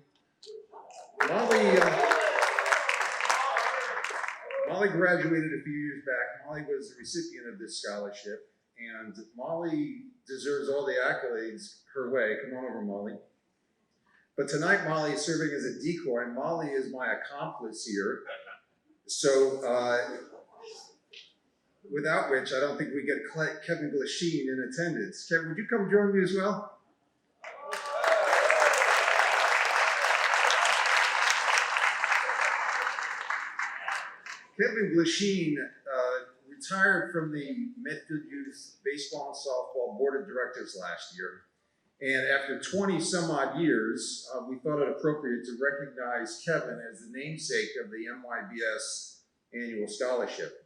Speaker 1: Molly graduated a few years back. Molly was the recipient of this scholarship, and Molly deserves all the accolades her way. Come on over, Molly. But tonight, Molly is serving as a decoy. Molly is my accomplice here. So, without which, I don't think we get Kevin Glasheen in attendance. Kevin, would you come join me as well? Kevin Glasheen retired from the Medfield Youth Baseball and Softball Board of Directors last year. And after 20 some odd years, we thought it appropriate to recognize Kevin as the namesake of the MYBS Annual Scholarship.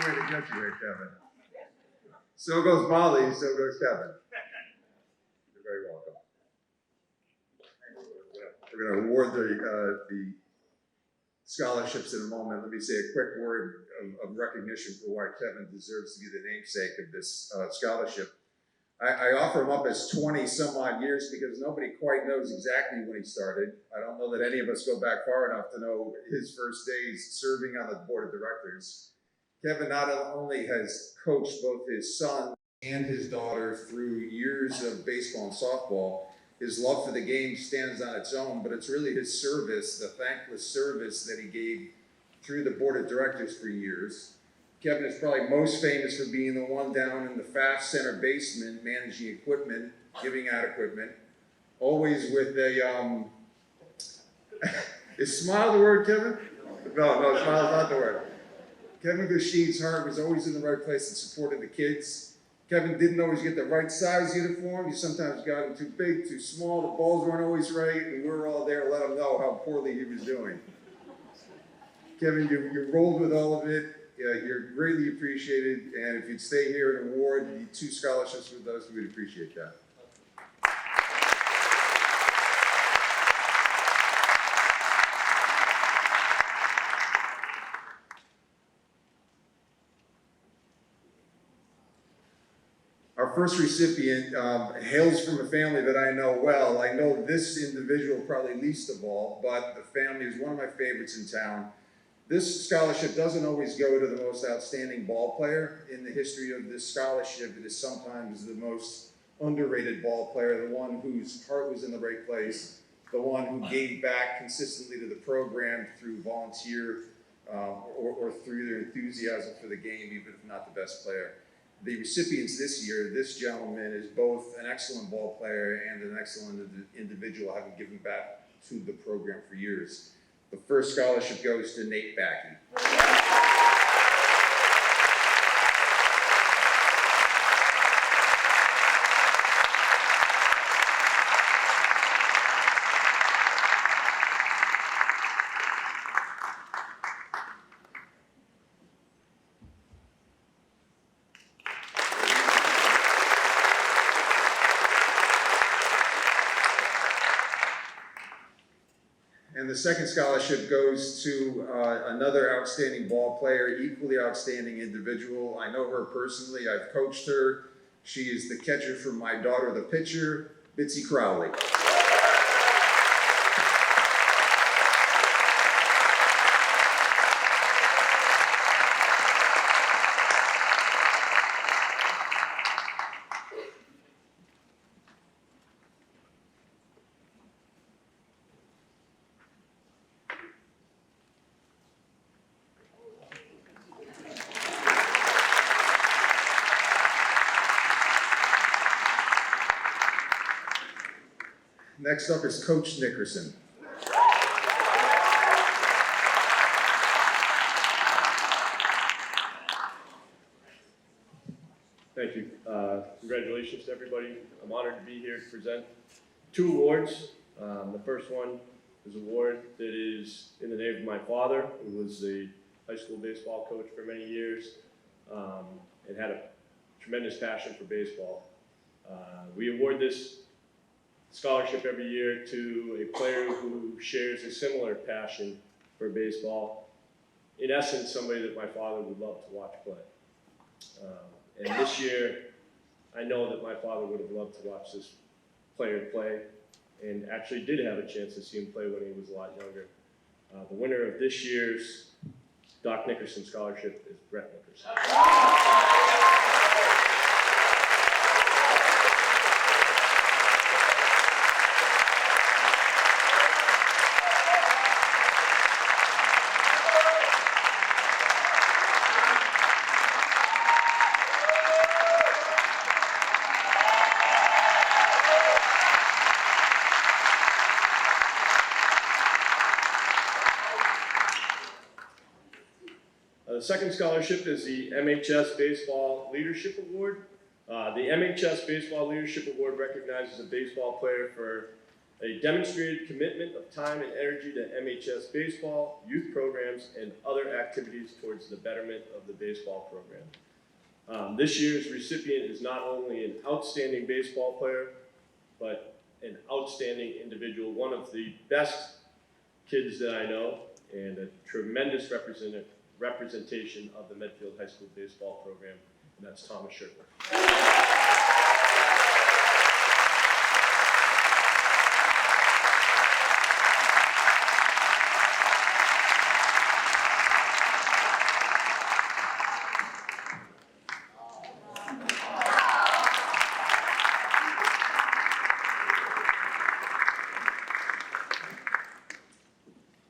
Speaker 1: way to get you here, Kevin. So goes Molly, so goes Kevin. You're very welcome. We're going to award the scholarships in a moment. Let me say a quick word of recognition for why Kevin deserves to be the namesake of this scholarship. I offer him up as 20 some odd years because nobody quite knows exactly when he started. I don't know that any of us go back far enough to know his first days serving on the board of directors. Kevin not only has coached both his son and his daughter through years of baseball and softball. His love for the game stands on its own, but it's really his service, the thankless service that he gave through the board of directors for years. Kevin is probably most famous for being the one down in the fast center basement, managing equipment, giving out equipment, always with a, is smile the word, Kevin? No, smile is not the word. Kevin Gusheen's heart was always in the right place and supported the kids. Kevin didn't always get the right size uniform. He sometimes got them too big, too small. The balls weren't always right, and we were all there to let him know how poorly he was doing. Kevin, you rolled with all of it. You're greatly appreciated, and if you'd stay here and award the 2 scholarships with us, we would appreciate that. Our first recipient hails from a family that I know well. I know this individual probably least of all, but the family is one of my favorites in town. This scholarship doesn't always go to the most outstanding ball player. In the history of this scholarship, it is sometimes the most underrated ball player, the one whose heart was in the right place, the one who gave back consistently to the program through volunteer or through their enthusiasm for the game, even if not the best player. The recipients this year, this gentleman is both an excellent ball player and an excellent individual, having given back to the program for years. The first scholarship goes to Nate Backey. And the second scholarship goes to another outstanding ball player, equally outstanding individual. I know her personally. I've coached her. She is the catcher for my daughter, the pitcher, Bitsy Crowley. Next up is Coach Nickerson.
Speaker 5: Thank you. Congratulations to everybody. I'm honored to be here to present 2 awards. The first one is an award that is in the name of my father, who was a high school baseball coach for many years and had a tremendous passion for baseball. We award this scholarship every year to a player who shares a similar passion for baseball. In essence, somebody that my father would love to watch play. And this year, I know that my father would have loved to watch this player play, and actually did have a chance to see him play when he was a lot younger. The winner of this year's Doc Nickerson Scholarship is Brett Nickerson. The second scholarship is the MHS Baseball Leadership Award. The MHS Baseball Leadership Award recognizes a baseball player for a demonstrated commitment of time and energy to MHS baseball, youth programs, and other activities towards the betterment of the baseball program. This year's recipient is not only an outstanding baseball player, but an outstanding individual, one of the best kids that I know, and a tremendous representation of the Medfield High School baseball program, and that's Thomas Shirtler.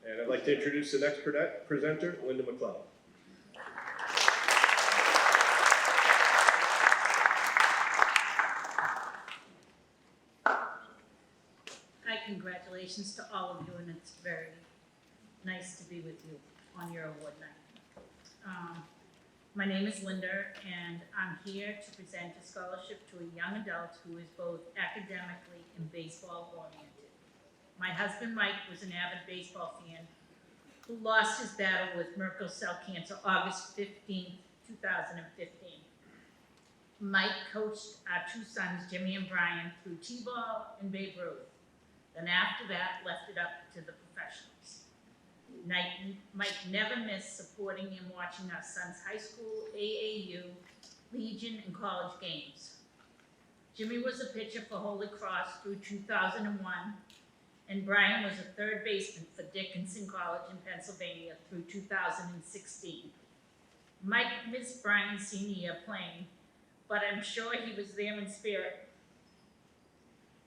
Speaker 5: And I'd like to introduce the next presenter, Linda McLeod.
Speaker 7: Hi, congratulations to all of you, and it's very nice to be with you on your award night. My name is Linda, and I'm here to present a scholarship to a young adult who is both academically and baseball oriented. My husband Mike was an avid baseball fan who lost his battle with Merkel cell cancer August 15, 2015. Mike coached our two sons, Jimmy and Brian, through T-ball and Babe Ruth. Then after that, left it up to the professionals. Mike never missed supporting and watching our sons' high school, AAU, Legion, and college games. Jimmy was a pitcher for Holy Cross through 2001, and Brian was a third baseman for Dickinson College in Pennsylvania through 2016. Mike missed Brian's senior year playing, but I'm sure he was there in spirit.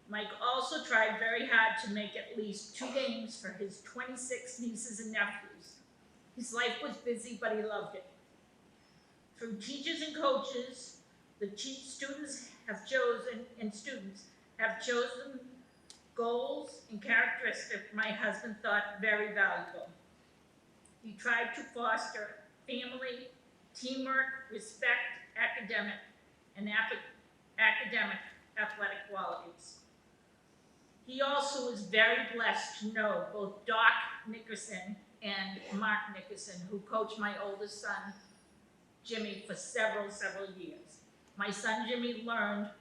Speaker 7: Mike also tried very hard to make at least 2 games for his 26 nieces and nephews. His life was busy, but he loved it. Through teachers and coaches, the students have chosen goals and characteristics my husband thought very valuable. He tried to foster family, teamwork, respect, academic athletic qualities. He also was very blessed to know both Doc Nickerson and Mark Nickerson, who coached my oldest son, Jimmy, for several years. My son Jimmy learned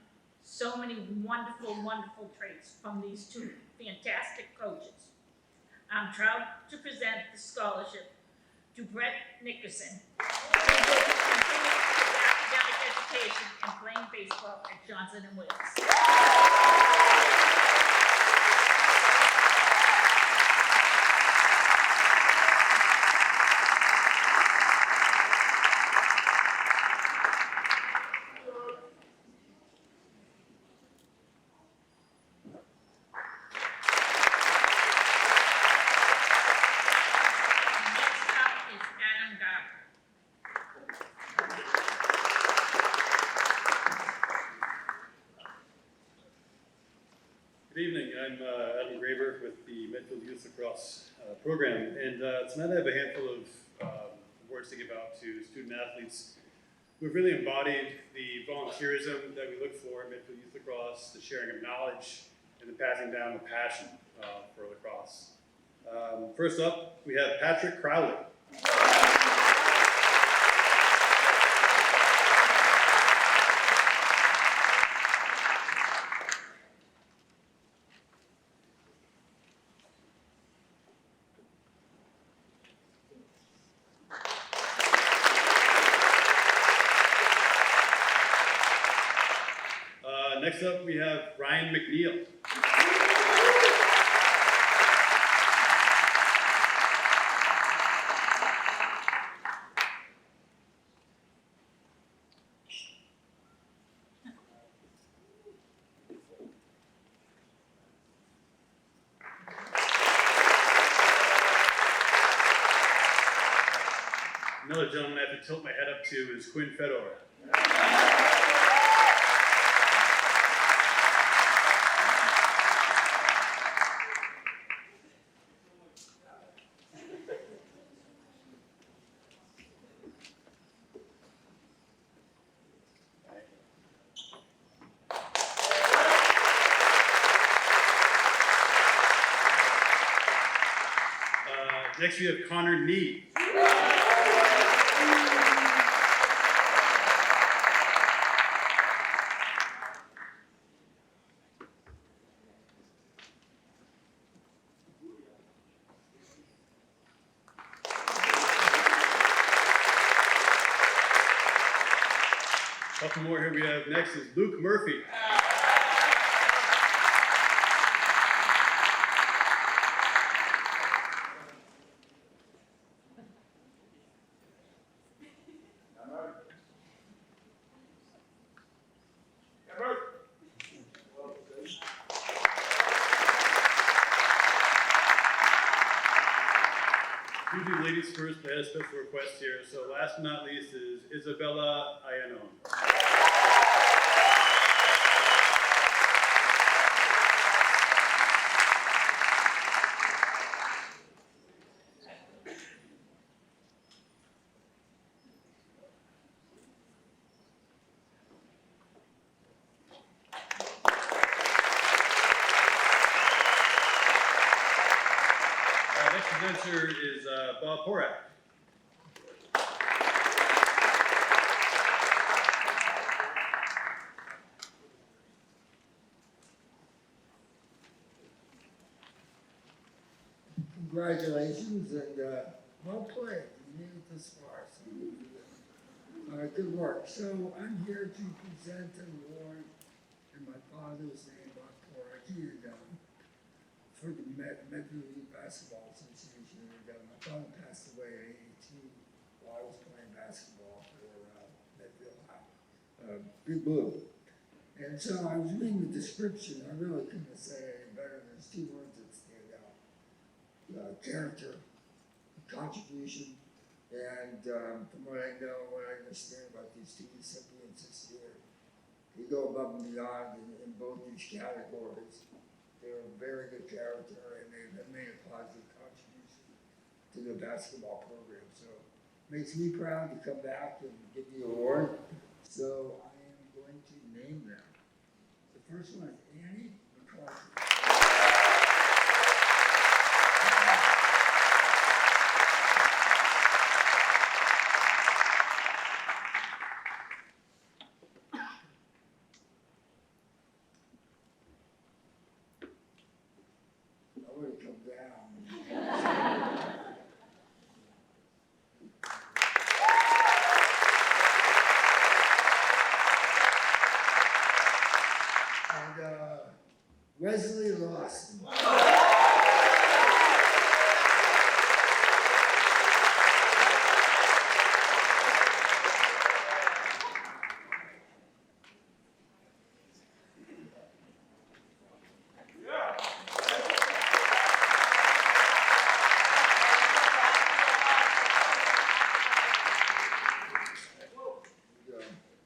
Speaker 7: so many wonderful traits from these two fantastic coaches. I'm proud to present the scholarship to Brett Nickerson, who will continue his academic education and playing baseball at Johnson & Wales.
Speaker 22: Good evening, I'm Adam Graber with the Medfield Youth Lacrosse program, and tonight I have a handful of awards to give out to student athletes who have really embodied the volunteerism that we look for in Medfield Youth Lacrosse, the sharing of knowledge, and the passing down of passion for lacrosse. First up, we have Patrick Crowley. Next up, we have Ryan McNeil. Another gentleman I have to tilt my head up to is Quinn Fedor. Next we have Connor Nee. Couple more here we have next is Luke Murphy. Usually ladies first, but I had a special request here. So last but not least is Isabella Ayanon. Next presenter is Bob Horak.
Speaker 9: Congratulations and well played. You made it this far. So, good work. So I'm here to present an award in my father's name, Bob Horak, for the Medfield Youth Basketball Association. My father passed away at 18 while I was playing basketball for Medfield High, Big Blue. And so I was reading the description. I really couldn't say any better. There's two words that stand out. Character, contribution, and from what I know, what I understand about these two recipients this year, they go above and beyond in both these categories. They're a very good character, and they've made a positive contribution to the basketball program. So it makes me proud to come back and give the award. So I am going to name them. The first one is Annie McCarthy. I would have come down. And Wesley Lawson.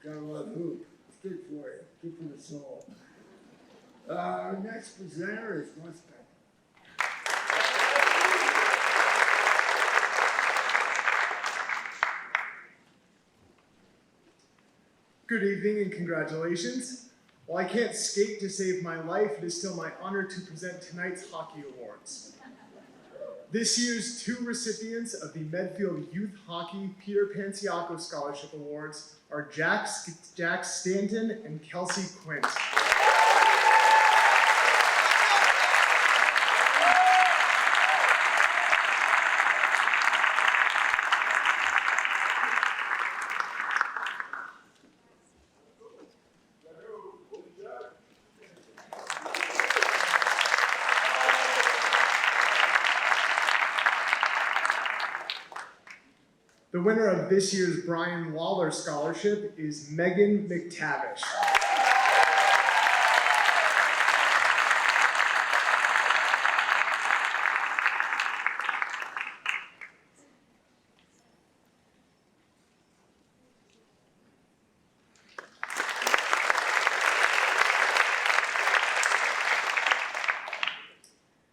Speaker 9: Gotta love hoop. It's good for you. Good for the soul. Our next presenter is Russ Beck.
Speaker 10: Good evening and congratulations. While I can't skate to save my life, it is still my honor to present tonight's hockey awards. This year's two recipients of the Medfield Youth Hockey Peter Pansiaco Scholarship Awards are Jack Stanton and Kelsey Quint. The winner of this year's Brian Lawler Scholarship is Megan McTavish.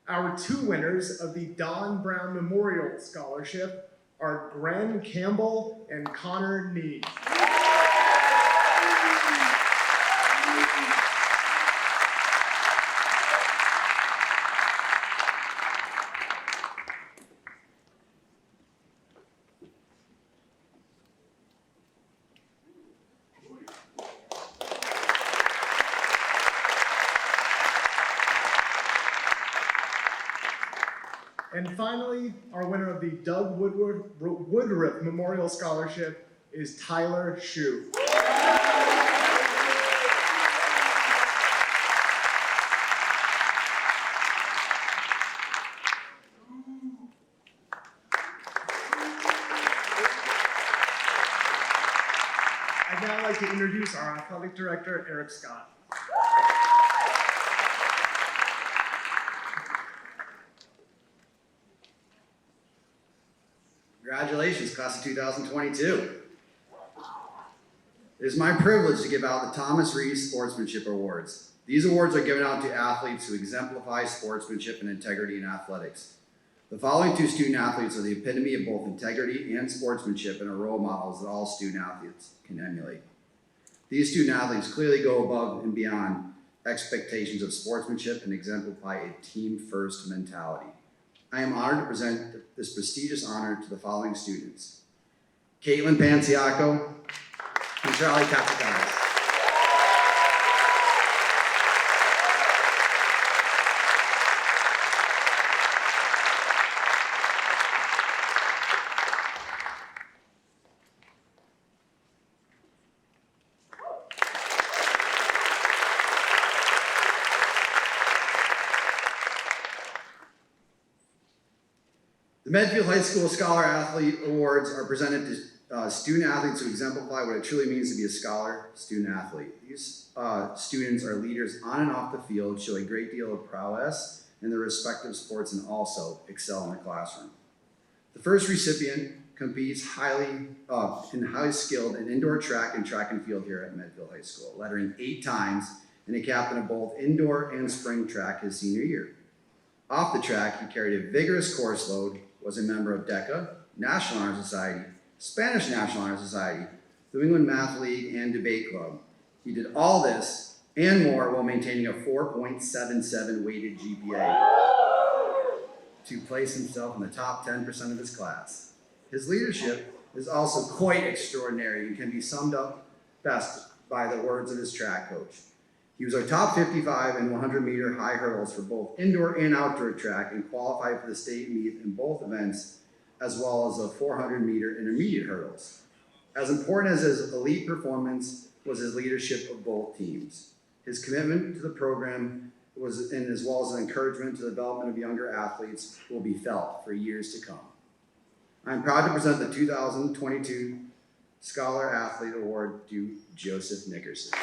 Speaker 10: Our two winners of the Don Brown Memorial Scholarship are Gren Campbell and Connor Nee. And finally, our winner of the Doug Woodruff Memorial Scholarship is Tyler Shue. I'd now like to introduce our athletic director, Eric Scott.
Speaker 11: Congratulations, class of 2022. It is my privilege to give out the Thomas Rees Sportsmanship Awards. These awards are given out to athletes who exemplify sportsmanship and integrity in athletics. The following two student athletes are the epitome of both integrity and sportsmanship and are role models that all student athletes can emulate. These student athletes clearly go above and beyond expectations of sportsmanship and exemplify a team-first mentality. I am honored to present this prestigious honor to the following students: Caitlin Panciaco and Charlie Capricaris. The Medfield High School Scholar Athlete Awards are presented to student athletes who exemplify what it truly means to be a scholar student athlete. These students are leaders on and off the field, show a great deal of prowess in their respective sports, and also excel in the classroom. The first recipient competes highly skilled in indoor track and field here at Medfield High School, lettering 8 times and a captain of both indoor and spring track his senior year. Off the track, he carried a vigorous course load, was a member of DECA, National Honor Society, Spanish National Honor Society, New England Math League, and Debate Club. He did all this and more while maintaining a 4.77 weighted GPA to place himself in the top 10% of his class. His leadership is also quite extraordinary and can be summed up best by the words of his track coach. He was our top 55 and 100-meter high hurdles for both indoor and outdoor track and qualified for the state meet in both events, as well as the 400-meter intermediate hurdles. As important as his elite performance was his leadership of both teams. His commitment to the program was, and as well as an encouragement to the development of younger athletes, will be felt for years to come. I'm proud to present the 2022 Scholar Athlete Award to Joseph Nickerson.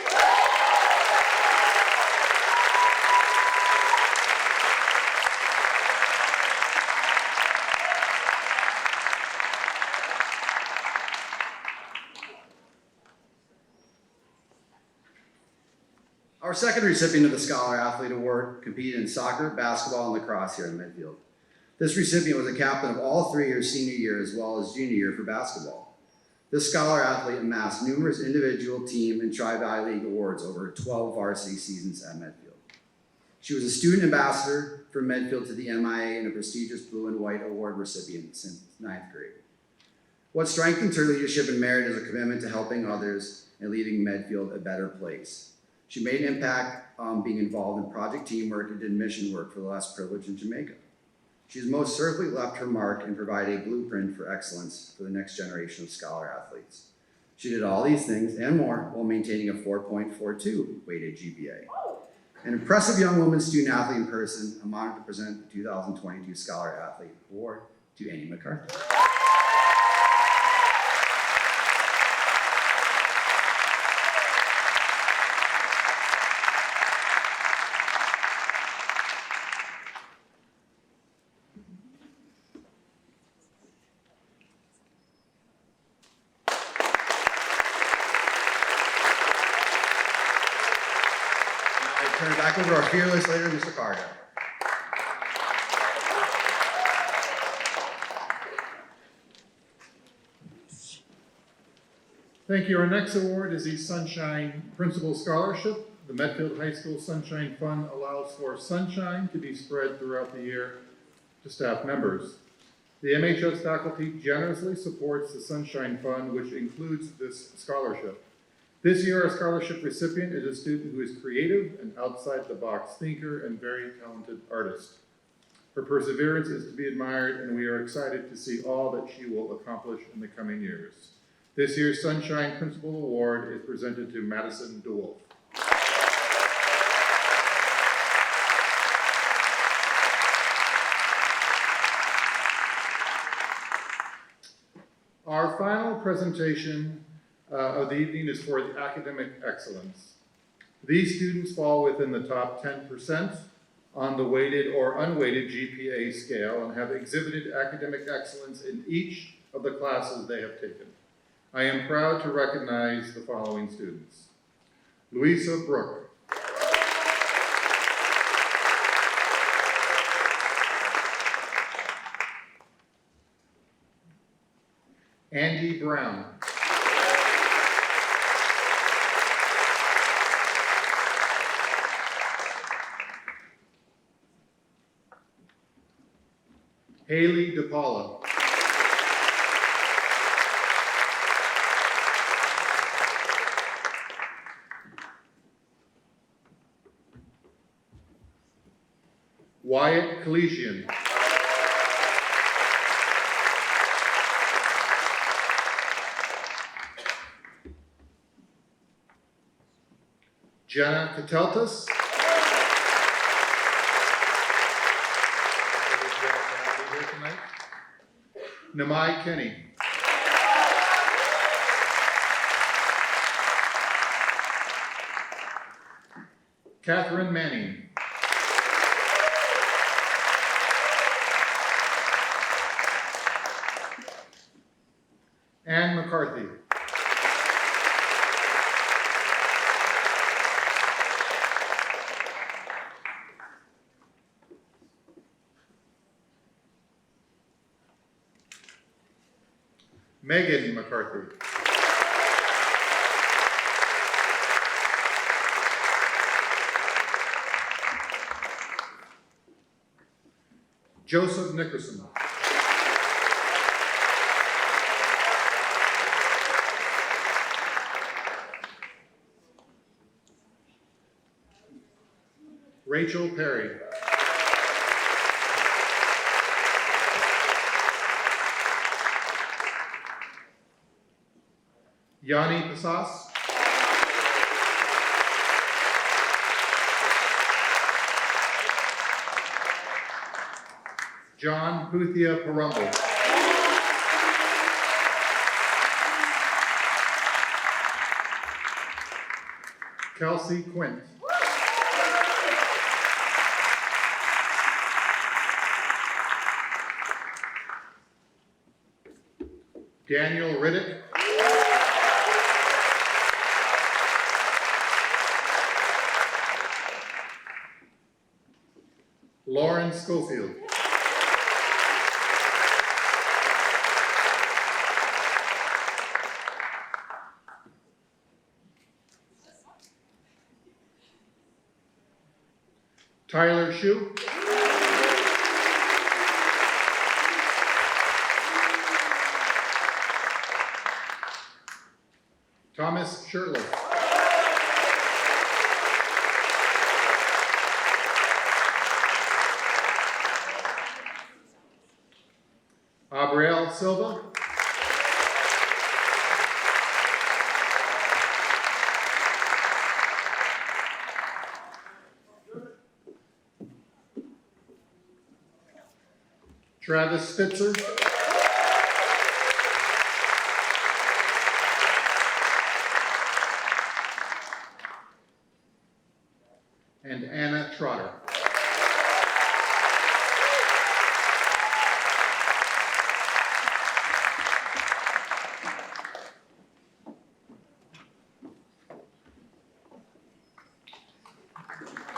Speaker 11: Our second recipient of the Scholar Athlete Award competed in soccer, basketball, and lacrosse here in Medfield. This recipient was a captain of all 3 years senior year as well as junior year for basketball. This Scholar Athlete amassed numerous individual, team, and Tri-Valley League awards over 12 varsity seasons at Medfield. She was a student ambassador for Medfield to the MIA and a prestigious Blue and White Award recipient since 9th grade. What strengthens her leadership and merit is a commitment to helping others and leaving Medfield a better place. She made an impact being involved in project teamwork and did mission work for the less privileged in Jamaica. She has most certainly left her mark and provided a blueprint for excellence for the next generation of scholar athletes. She did all these things and more while maintaining a 4.42 weighted GPA. An impressive young woman student athlete in person, I'm honored to present the 2022 Scholar Athlete Award to Annie McCarthy. Turn it back over to our fearless leader, Mr. Cargo.
Speaker 13: Thank you. Our next award is the Sunshine Principal Scholarship. The Medfield High School Sunshine Fund allows for sunshine to be spread throughout the year to staff members. The MHS faculty generously supports the Sunshine Fund, which includes this scholarship. This year, our scholarship recipient is a student who is creative and outside-the-box thinker and very talented artist. Her perseverance is to be admired, and we are excited to see all that she will accomplish in the coming years. This year's Sunshine Principal Award is presented to Madison DeWolf. Our final presentation of the evening is for the academic excellence. These students fall within the top 10% on the weighted or unweighted GPA scale and have exhibited academic excellence in each of the classes they have taken. I am proud to recognize the following students. Louisa Brooke. Andy Brown. Haley DePaula. Wyatt Collegian. Jenna Kateltas. Namai Kenny. Catherine Manning. Ann McCarthy. Megan McCarthy. Joseph Nickerson. Rachel Perry. Yanni Pasas. John Boothia Parumble. Kelsey Quint. Daniel Riddick. Lauren Schofield. Tyler Shue. Thomas Shirtliff. Abriel Silva. Travis Spitzer. And Anna Trotter.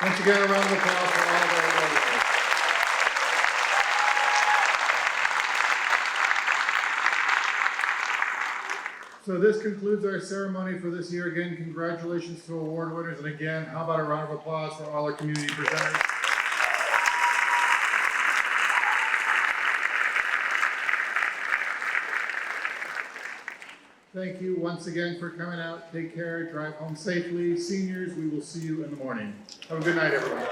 Speaker 13: Once again, a round of applause for all of our awards. So this concludes our ceremony for this year. Again, congratulations to award winners. And again, how about a round of applause for all our community presenters? Thank you once again for coming out. Take care, drive home safely. Seniors, we will see you in the morning. Have a good night, everyone.